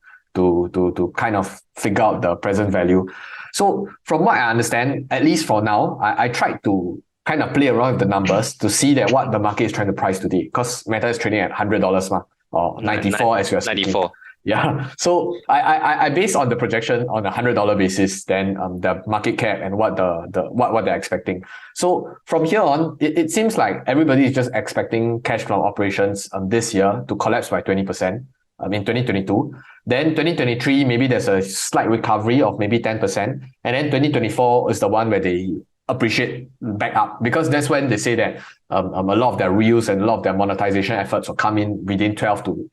[SPEAKER 1] kind of figure out the present value. So from what I understand, at least for now, I tried to kind of play around with the numbers to see that what the market is trying to price today, because Meta is trading at $100 or 94 as we are speaking.
[SPEAKER 3] 94.
[SPEAKER 1] Yeah. So I based on the projection on a $100 basis, then the market cap and what they're expecting. So from here on, it seems like everybody is just expecting cash from operations this year to collapse by 20%. In 2022, then 2023, maybe there's a slight recovery of maybe 10%. And then 2024 is the one where they appreciate back up, because that's when they say that a lot of their reels and a lot of their monetization efforts will come in within 12 to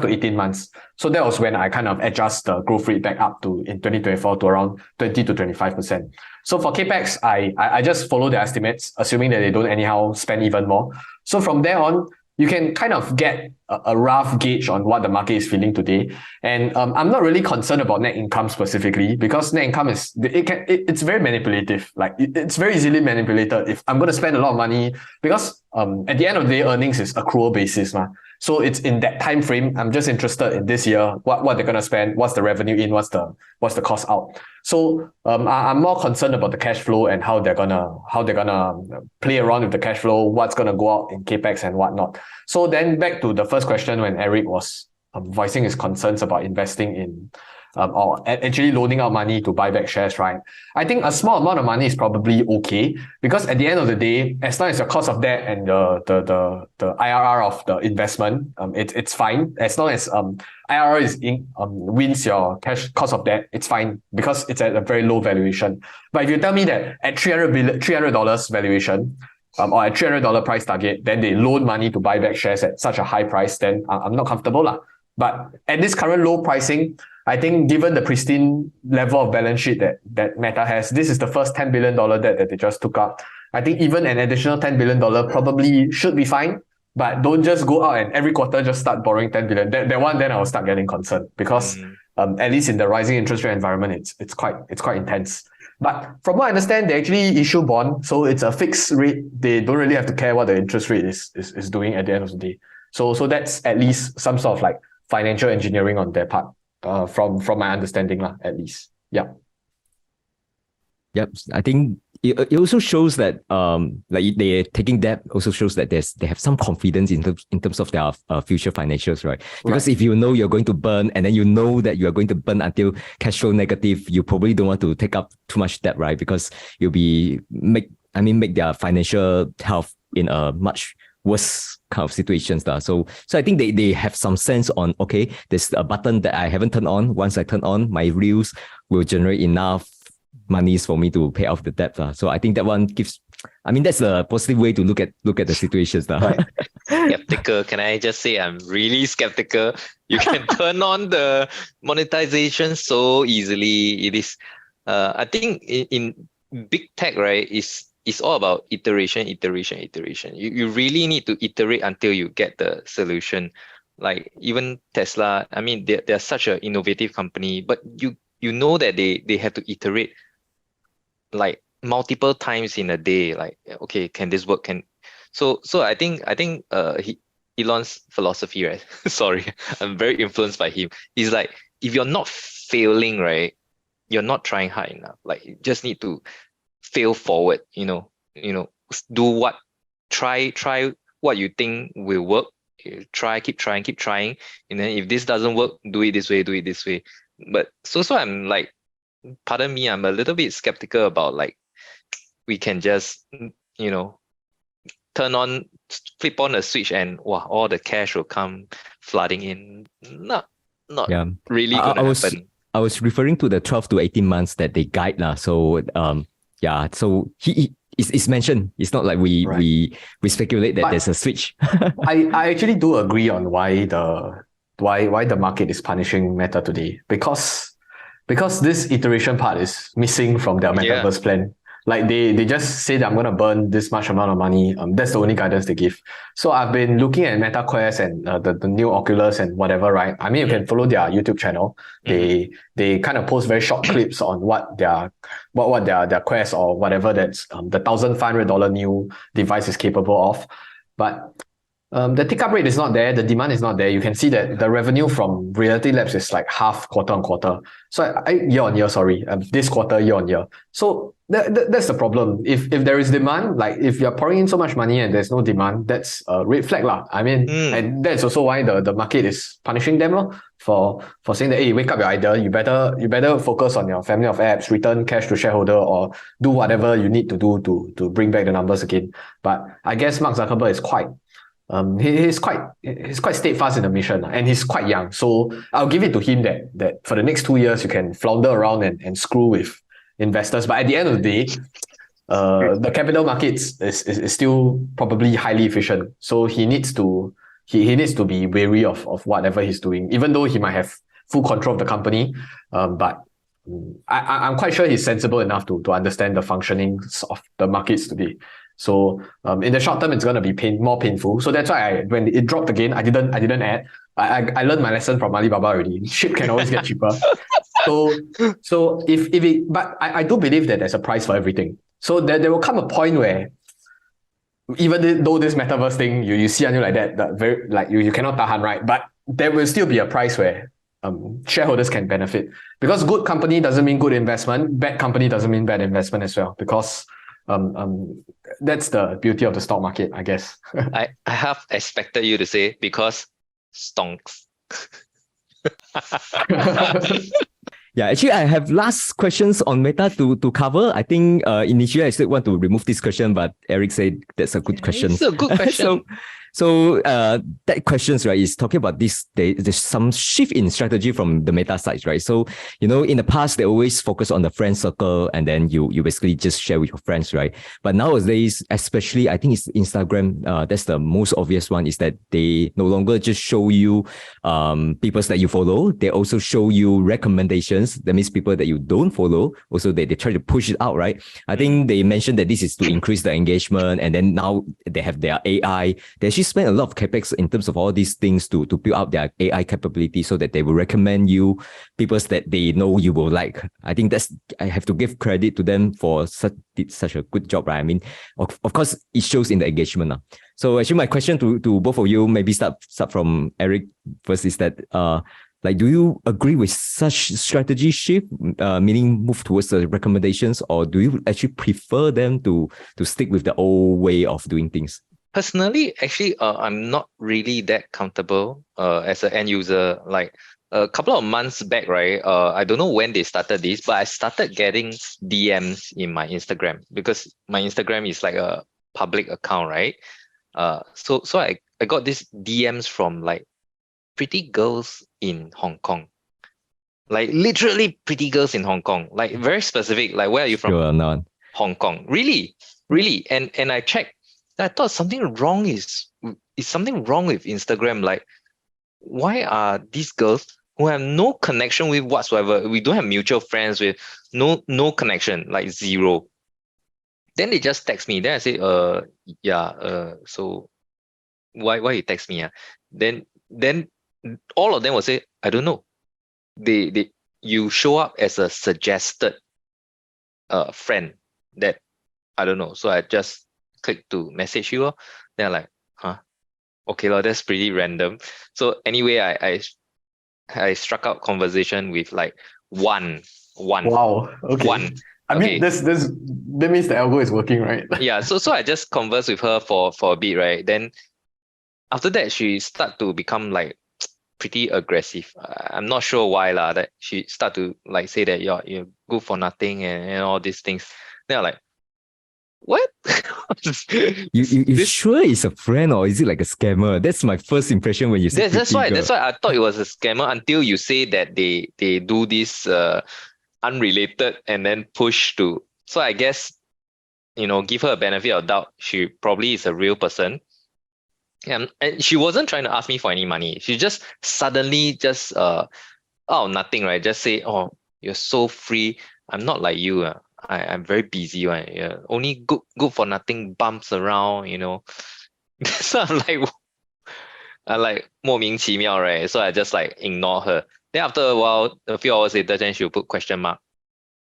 [SPEAKER 1] 18 months. So that was when I kind of adjust the growth rate back up to in 2024 to around 20 to 25%. So for capex, I just follow the estimates, assuming that they don't anyhow spend even more. So from there on, you can kind of get a rough gauge on what the market is feeling today. And I'm not really concerned about net income specifically, because net income it's very manipulative. Like it's very easily manipulated. If I'm going to spend a lot of money, because at the end of the day, earnings is accrual basis. So it's in that time frame. I'm just interested in this year, what they're going to spend, what's the revenue in, what's the cost out. So I'm more concerned about the cash flow and how they're gonna play around with the cash flow, what's gonna go out in capex and whatnot. So then back to the first question, when Eric was voicing his concerns about investing or actually loaning out money to buy back shares, right? I think a small amount of money is probably okay, because at the end of the day, as long as your cost of debt and the IRR of the investment, it's fine. As long as IRR wins your cash cost of debt, it's fine, because it's at a very low valuation. But if you tell me that at $300 valuation, or at $300 price target, then they loan money to buy back shares at such a high price, then I'm not comfortable lah. But at this current low pricing, I think given the pristine level of balance sheet that Meta has, this is the first $10 billion debt that they just took up. I think even an additional $10 billion probably should be fine, but don't just go out and every quarter just start borrowing 10 billion. That one, then I will start getting concerned, because at least in the rising interest rate environment, it's quite intense. But from what I understand, they actually issue bond, so it's a fixed rate. They don't really have to care what the interest rate is doing at the end of the day. So that's at least some sort of like financial engineering on their part, from my understanding lah, at least. Yeah.
[SPEAKER 2] Yep. I think it also shows that like they're taking debt also shows that they have some confidence in terms of their future financials, right? Because if you know you're going to burn, and then you know that you are going to burn until cash flow negative, you probably don't want to take up too much debt, right? Because you'll make their financial health in a much worse kind of situations. So I think they have some sense on, okay, there's a button that I haven't turned on. Once I turn on, my reels will generate enough monies for me to pay off the debt. So I think that one that's a positive way to look at the situations.
[SPEAKER 1] Right.
[SPEAKER 3] Skeptical. Can I just say I'm really skeptical? You can turn on the monetization so easily. It is, I think in big tech, right, it's all about iteration. You really need to iterate until you get the solution. Like even Tesla, I mean, they're such an innovative company, but you know that they have to iterate like multiple times in a day. Like, okay, can this work? So I think Elon's philosophy, right? Sorry, I'm very influenced by him. He's like, if you're not failing, right, you're not trying hard enough. Like, you just need to fail forward. Try what you think will work. Keep trying, and then if this doesn't work, do it this way. But so I'm like, pardon me, I'm a little bit skeptical about like we can just flip on a switch and wow, all the cash will come flooding in. Not really gonna happen.
[SPEAKER 2] I was referring to the 12 to 18 months that they guide lah. So so it's mentioned. It's not like we speculate that there's a switch.
[SPEAKER 1] I actually do agree on why the market is punishing Meta today, because this iteration part is missing from their Metaverse plan. Like they just say that I'm gonna burn this much amount of money. That's the only guidance they give. So I've been looking at MetaQuest and the new Oculus and whatever, right? I mean, you can follow their YouTube channel. They kind of post very short clips on what their Quest or whatever that's the $1,500 new device is capable of. But the take-up rate is not there. The demand is not there. You can see that the revenue from Reality Labs is like half quarter on quarter. So year on year, sorry. This quarter, year on year. So that's the problem. If there is demand, like if you're pouring in so much money and there's no demand, that's a red flag lah. I mean, and that's also why the market is punishing them for saying that, hey, wake up your idol. You better focus on your family of apps, return cash to shareholder, or do whatever you need to do to bring back the numbers again. But I guess Mark Zuckerberg is he's quite steadfast in the mission, and he's quite young. So I'll give it to him that for the next 2 years you can flounder around and screw with investors. But at the end of the day, the capital markets is still probably highly efficient. So he needs to be wary of whatever he's doing, even though he might have full control of the company. But I'm quite sure he's sensible enough to understand the functionings of the markets today. So in the short term, it's going to be more painful. So that's why when it dropped again, I didn't add. I learned my lesson from Alibaba already. Ship can always get cheaper. So but I do believe that there's a price for everything. So there will come a point where even though this Metaverse thing, you see until like that very like you cannot tahan, right? But there will still be a price where shareholders can benefit, because good company doesn't mean good investment. Bad company doesn't mean bad investment as well, because that's the beauty of the stock market, I guess.
[SPEAKER 3] I have expected you to say because stonks.
[SPEAKER 2] Yeah, actually, I have last questions on Meta to cover. I think initially I still want to remove this question, but Eric said that's a good question.
[SPEAKER 3] It's a good question.
[SPEAKER 2] So that questions, right, is talking about this. There's some shift in strategy from the Meta sites, right? So, in the past, they always focus on the friend circle and then you basically just share with your friends, right? But nowadays, especially, I think it's Instagram, that's the most obvious one, is that they no longer just show you people that you follow. They also show you recommendations. That means people that you don't follow. Also, they try to push it out, right? I think they mentioned that this is to increase the engagement. And then now they have their AI. They actually spend a lot of capex in terms of all these things to build out their AI capability so that they will recommend you people that they know you will like. I think I have to give credit to them for such a good job, right? I mean, of course, it shows in the engagement. So actually, my question to both of you, maybe start from Eric first, is that do you agree with such strategy shift, meaning move towards the recommendations, or do you actually prefer them to stick with the old way of doing things?
[SPEAKER 3] Personally, actually, I'm not really that comfortable as an end user. Like a couple of months back, right? I don't know when they started this, but I started getting DMs in my Instagram because my Instagram is like a public account, right? So I got these DMs from like pretty girls in Hong Kong. Like literally pretty girls in Hong Kong. Like very specific. Like, where are you from?
[SPEAKER 2] Sure, not.
[SPEAKER 3] Hong Kong. Really? And I checked. I thought something wrong is something wrong with Instagram. Like, why are these girls who have no connection with whatsoever? We don't have mutual friends with no connection, like zero. Then they just text me. Then I say, so why you text me? Then all of them will say, I don't know. You show up as a suggested friend that I don't know. So I just click to message you. Then I'm like, okay, that's pretty random. So anyway, I struck out conversation with like one.
[SPEAKER 1] Wow. Okay.
[SPEAKER 3] One.
[SPEAKER 1] I mean, that means the algo is working, right?
[SPEAKER 3] Yeah. So I just conversed with her for a bit, right? Then after that, she start to become like pretty aggressive. I'm not sure why that she start to like say that you're good for nothing and all these things. Then I'm like, what?
[SPEAKER 2] You sure it's a friend or is it like a scammer? That's my first impression when you say
[SPEAKER 3] that's why I thought it was a scammer until you say that they do this unrelated and then push to. So I guess, give her a benefit of doubt. She probably is a real person. And she wasn't trying to ask me for any money. She just suddenly just nothing, right? Just say, oh, you're so free. I'm not like you. I'm very busy, right? Yeah. Only good for nothing bumps around, So I'm like 莫名其妙, right? So I just like ignore her. Then after a while, a few hours later, then she'll put question mark.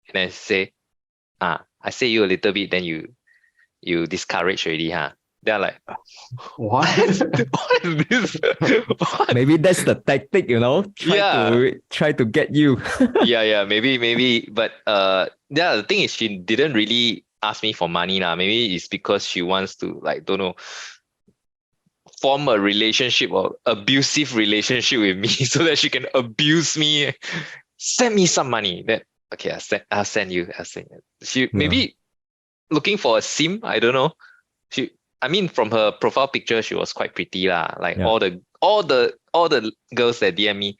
[SPEAKER 3] And then say, I say you a little bit, then you discourage already, huh? They're like,
[SPEAKER 1] what?
[SPEAKER 3] What is this? What?
[SPEAKER 2] Maybe that's the tactic, try to get you.
[SPEAKER 3] yeah, maybe. But the thing is, she didn't really ask me for money now. Maybe it's because she wants to, like, don't know, form a relationship or abusive relationship with me so that she can abuse me. Send me some money. Then okay, I'll send you. She maybe looking for a sim. I don't know. I mean, from her profile picture, she was quite pretty lah. Like all the girls that DM me,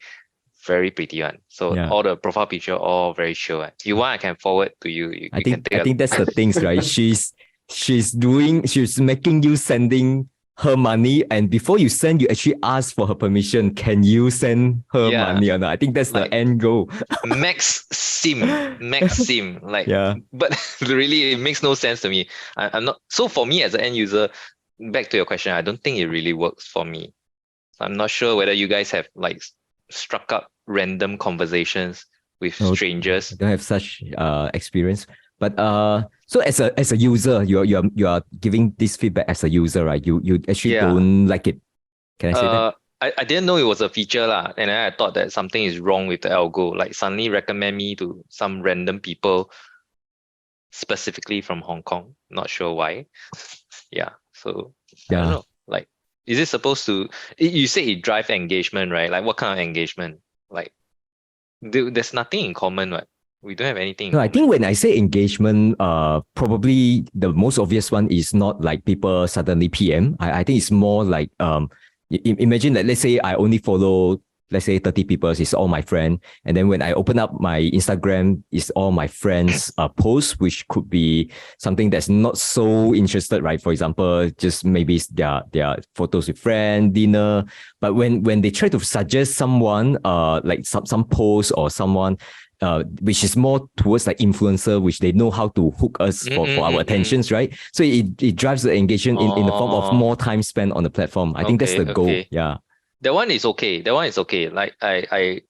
[SPEAKER 3] very pretty one. So all the profile picture, all very chill. If you want, I can forward to you.
[SPEAKER 2] I think that's the things, right? She's making you sending her money, and before you send, you actually ask for her permission. Can you send her money or not? I think that's like, the end goal.
[SPEAKER 3] max sim. Like, but really, it makes no sense to me. I'm not. So for me as an end user, back to your question, I don't think it really works for me. I'm not sure whether you guys have like struck up random conversations with strangers.
[SPEAKER 2] I don't have such experience. But so as a user, you are giving this feedback as a user, right? You actually don't like it. Can I say that?
[SPEAKER 3] I didn't know it was a feature lah, and I thought that something is wrong with the algo. Like suddenly recommend me to some random people, specifically from Hong Kong. Not sure why. So I don't know. Like, is it supposed to? You say it drive engagement, right? Like what kind of engagement? there's nothing in common, right? We don't have anything in
[SPEAKER 2] No, I
[SPEAKER 3] common.
[SPEAKER 2] think when I say engagement, probably the most obvious one is not like people suddenly PM. I think it's more like imagine that, let's say I only follow, let's say 30 people, it's all my friend. And then when I open up my Instagram, it's all my friends' posts, which could be something that's not so interested, right? For example, just maybe it's their photos with friend, dinner. But when they try to suggest someone, like some post or someone, which is more towards like influencer, which they know how to hook us for our attentions, right? So it drives the engagement in the form of more time spent on the platform. I think that's the goal. Yeah.
[SPEAKER 3] That one is okay. That one is okay. Like I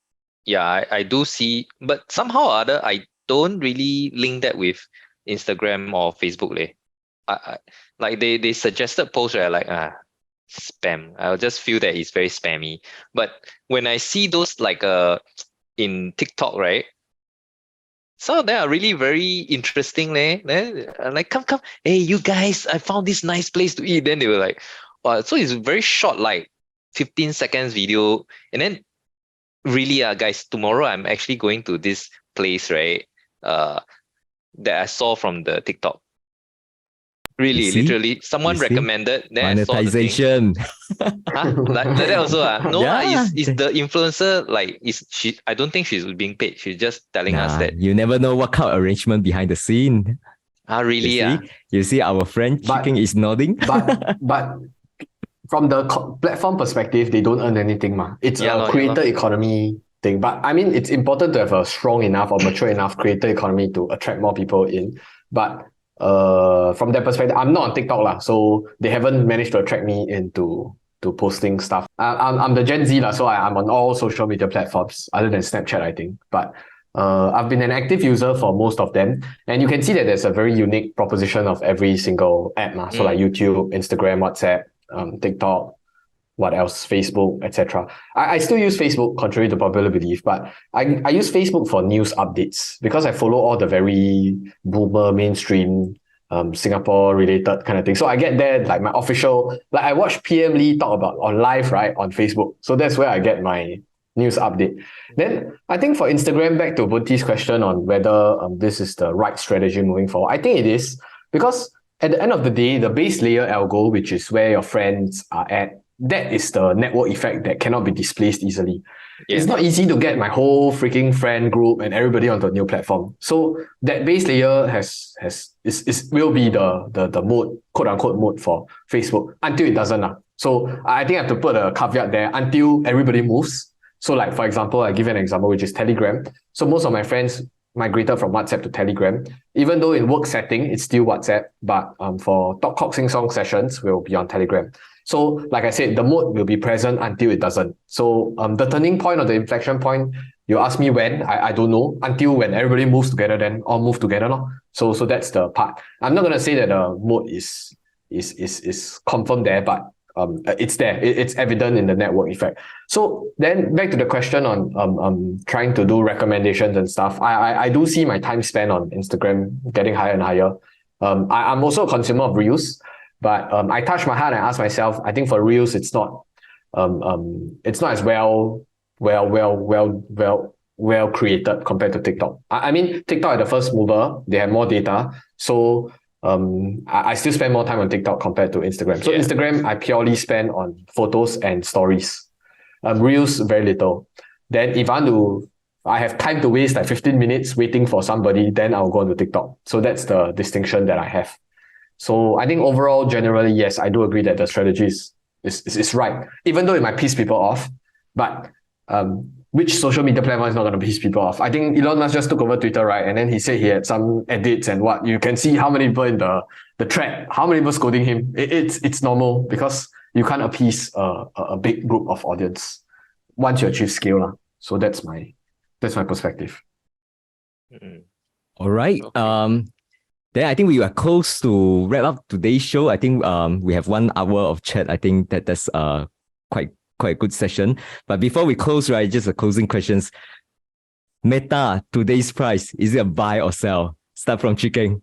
[SPEAKER 3] do see, but somehow or other, I don't really link that with Instagram or Facebook. I like they suggested posts where like spam. I'll just feel that it's very spammy. But when I see those like in TikTok, right? Some of them are really very interesting, leh. Like come, hey you guys, I found this nice place to eat. Then they were like, wow, so it's very short, like 15 seconds video. And then really guys, tomorrow I'm actually going to this place, right? That I saw from the TikTok. Really, literally, someone recommended. Then
[SPEAKER 2] monetization.
[SPEAKER 3] Like that also. No,
[SPEAKER 2] Yeah.
[SPEAKER 3] is the influencer like is she? I don't think she's being paid. She's just telling us that.
[SPEAKER 2] You never know what kind of arrangement behind the scene.
[SPEAKER 3] Really?
[SPEAKER 2] You see our friend Chicken is nodding.
[SPEAKER 1] But from the platform perspective, they don't earn anything, ma. It's a creator economy thing. But I mean, it's important to have a strong enough or mature enough creator economy to attract more people in. But from that perspective, I'm not on TikTok lah, so they haven't managed to attract me into posting stuff. I'm the Gen Z lah, so I'm on all social media platforms other than Snapchat, I think. But I've been an active user for most of them, and you can see that there's a very unique proposition of every single app. So like YouTube, Instagram, WhatsApp, TikTok, what else, Facebook, etc. I still use Facebook, contrary to popular belief, but I use Facebook for news updates because I follow all the very boomer mainstream Singapore related kind of thing. So I get there like my official, like I watch PM Lee talk about on live, right, on Facebook. So that's where I get my news update. Then I think for Instagram, back to Bunti's question on whether this is the right strategy moving forward, I think it is, because at the end of the day, the base layer algo, which is where your friends are at, that is the network effect that cannot be displaced easily. Yeah. It's not easy to get my whole freaking friend group and everybody onto a new platform. So that base layer will be the mode, quote unquote mode for Facebook until it doesn't. So I think I have to put a caveat there until everybody moves. So like, for example, I give an example, which is Telegram. So most of my friends migrated from WhatsApp to Telegram. Even though in work setting, it's still WhatsApp, but for talk cock sing song sessions, we'll be on Telegram. So like I said, the mode will be present until it doesn't. So the turning point or the inflection point, you ask me when, I don't know. Until when everybody moves together, then all move together. So that's the part. I'm not gonna say that the mode is confirmed there, but it's there. It's evident in the network effect. So then back to the question on trying to do recommendations and stuff. I do see my time spent on Instagram getting higher and higher. I'm also a consumer of Reels, but I touch my heart and ask myself, I think for Reels it's not as well created compared to TikTok. I mean, TikTok are the first mover, they have more data. So I still spend more time on TikTok compared to Instagram. So Instagram, I purely spend on photos and stories. Reels, very little. Then if I have time to waste like 15 minutes waiting for somebody, then I'll go on to TikTok. So that's the distinction that I have. So I think overall, generally, yes, I do agree that the strategy is right, even though it might piss people off. But which social media platform is not going to piss people off? I think Elon Musk just took over Twitter, right? And then he said he had some edits and what. You can see how many people in the thread, how many people scolding him. It's normal because you can't appease a big group of audience once you achieve scale. So that's my perspective.
[SPEAKER 3] Mm-hmm.
[SPEAKER 2] All right. Okay. Then I think we are close to wrap up today's show. I think we have 1 hour of chat. I think that's quite a good session. But before we close, right, just a closing questions. Meta, today's price, is it a buy or sell? Start from Chicken.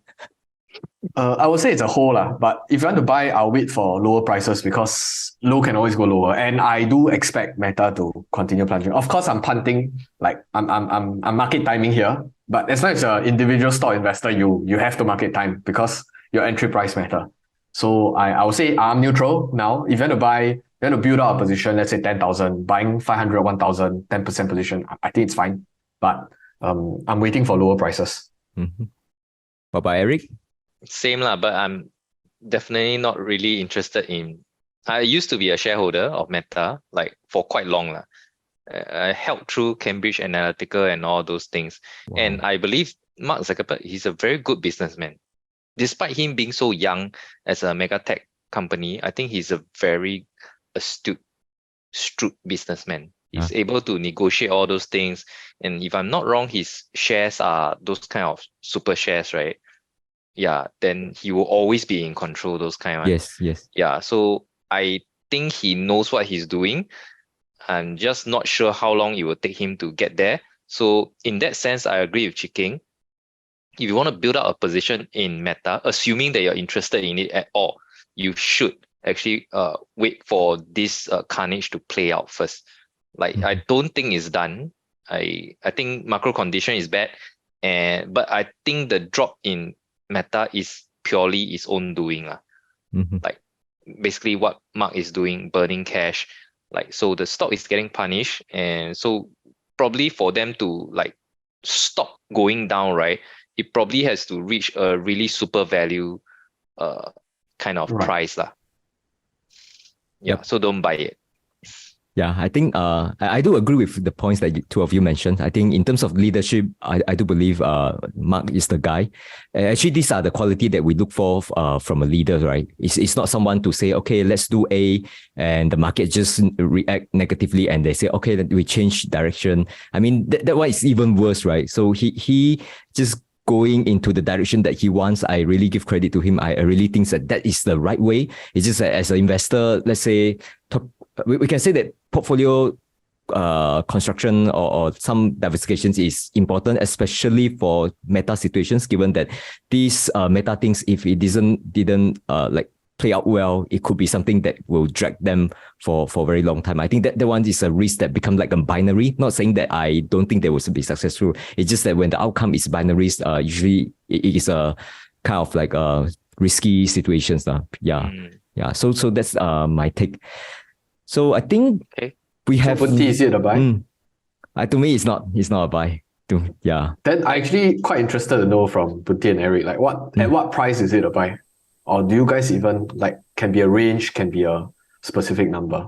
[SPEAKER 1] I would say it's a whole lah, but if you want to buy, I'll wait for lower prices because low can always go lower, and I do expect Meta to continue plunging. Of course, I'm punting, like I'm market timing here, but as long as you're an individual stock investor, you have to market time because your entry price matter. So I would say I'm neutral now. If you want to buy, you want to build out a position, let's say 10,000, buying 500, 1,000, 10% position, I think it's fine. But I'm waiting for lower prices.
[SPEAKER 2] Mm-hmm. What about Eric?
[SPEAKER 3] Same lah, but I'm definitely not really interested in. I used to be a shareholder of Meta, like for quite long lah. I helped through Cambridge Analytica and all those things, and I believe Mark Zuckerberg, he's a very good businessman. Despite him being so young as a mega tech company, I think he's a very astute, shrewd businessman. He's able to negotiate all those things, and if I'm not wrong, his shares are those kind of super shares, right? Yeah, then he will always be in control, those kind of.
[SPEAKER 2] Yes.
[SPEAKER 3] Yeah, so I think he knows what he's doing. I'm just not sure how long it will take him to get there. So in that sense, I agree with Chiking. If you want to build up a position in Meta, assuming that you're interested in it at all, you should actually wait for this carnage to play out first. Like, I don't think it's done. I think macro condition is bad, but I think the drop in Meta is purely its own doing. Like basically what Mark is doing, burning cash. Like, so the stock is getting punished, and so probably for them to like stop going down, right? It probably has to reach a really super value kind of price lah. Yeah, so don't buy it.
[SPEAKER 2] Yeah, I think I do agree with the points that two of you mentioned. I think in terms of leadership, I do believe Mark is the guy. Actually, these are the quality that we look for from a leader, right? It's not someone to say, okay, let's do A, and the market just react negatively, and they say, okay, we change direction. I mean, that one is even worse, right? So he just going into the direction that he wants. I really give credit to him. I really think that is the right way. It's just that as an investor, let's say, we can say that portfolio construction or some diversifications is important, especially for meta situations, given that these meta things, if it didn't like play out well, it could be something that will drag them for a very long time. I think that one is a risk that becomes like a binary. Not saying that I don't think they will be successful. It's just that when the outcome is binaries, usually it is a kind of like a risky situations. Yeah. So that's my take. So I think we have.
[SPEAKER 1] So is it a buy?
[SPEAKER 2] To me, it's not a buy. Yeah.
[SPEAKER 1] Then I actually quite interested to know from Punti and Eric, like at what price is it a buy? Or do you guys even like, can be a range, can be a specific number?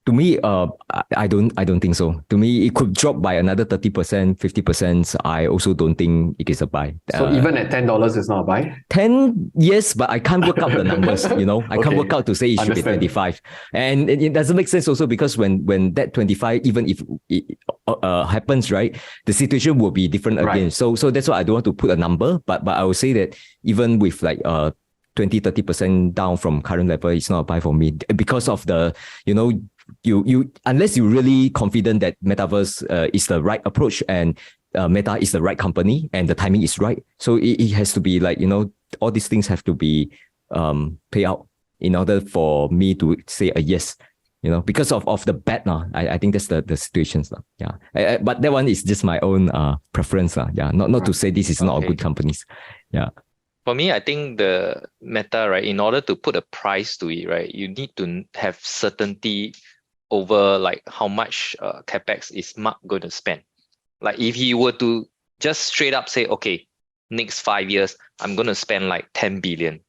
[SPEAKER 2] To me, I don't think so. To me, it could drop by another 30%, 50%. I also don't think it is a buy.
[SPEAKER 1] So even at $10, it's not a buy?
[SPEAKER 2] 10, yes, but I can't work out the numbers, I can't work out to say it should be 25. And it doesn't make sense also because when that 25, even if it happens, right, the situation will be different again. So that's why I don't want to put a number, but I would say that even with like 20-30% down from current level, it's not a buy for me because of the, you unless you're really confident that Metaverse is the right approach and Meta is the right company and the timing is right. So it has to be like, all these things have to be pay out in order for me to say a yes, because of the bet. I think that's the situations. Yeah. But that one is just my own preference. Yeah. Not to say this is not a good companies. Yeah.
[SPEAKER 3] For me, I think the Meta, right, in order to put a price to it, right, you need to have certainty over like how much capex is Mark going to spend. Like if he were to just straight up say, okay, next 5 years, I'm going to spend like 10 billion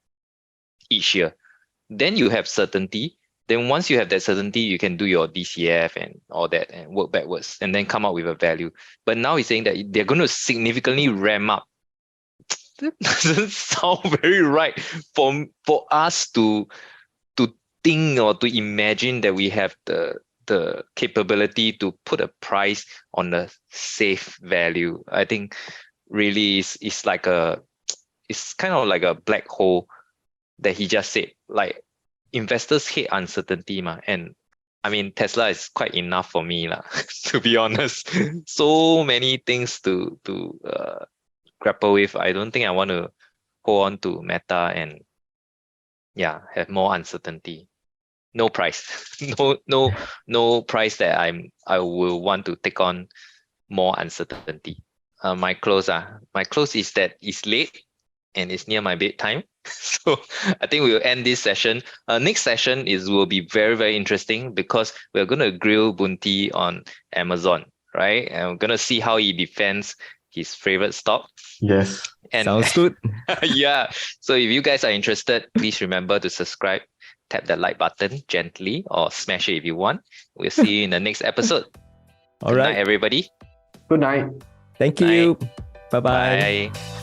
[SPEAKER 3] each year, then you have certainty. Then once you have that certainty, you can do your DCF and all that and work backwards and then come up with a value. But now he's saying that they're going to significantly ramp up. That doesn't sound very right for us to think or to imagine that we have the capability to put a price on the safe value. I think really it's like it's kind of like a black hole that he just said. Like investors hate uncertainty, and I mean Tesla is quite enough for me, to be honest. So many things to grapple with. I don't think I want to go on to Meta and have more uncertainty. No price, no price that I will want to take on more uncertainty. My close is that it's late and it's near my bedtime. So I think we'll end this session. Next session will be very, very interesting because we're gonna grill Boon on Amazon, right? And we're gonna see how he defends his favorite stock.
[SPEAKER 1] Yes.
[SPEAKER 3] And
[SPEAKER 2] Sounds good.
[SPEAKER 3] yeah. So if you guys are interested, please remember to subscribe, tap the like button gently, or smash it if you want. We'll see you in the next episode.
[SPEAKER 2] All
[SPEAKER 3] Good
[SPEAKER 2] right.
[SPEAKER 3] night, everybody.
[SPEAKER 1] Good night.
[SPEAKER 2] Thank you. Bye-bye.
[SPEAKER 3] Bye.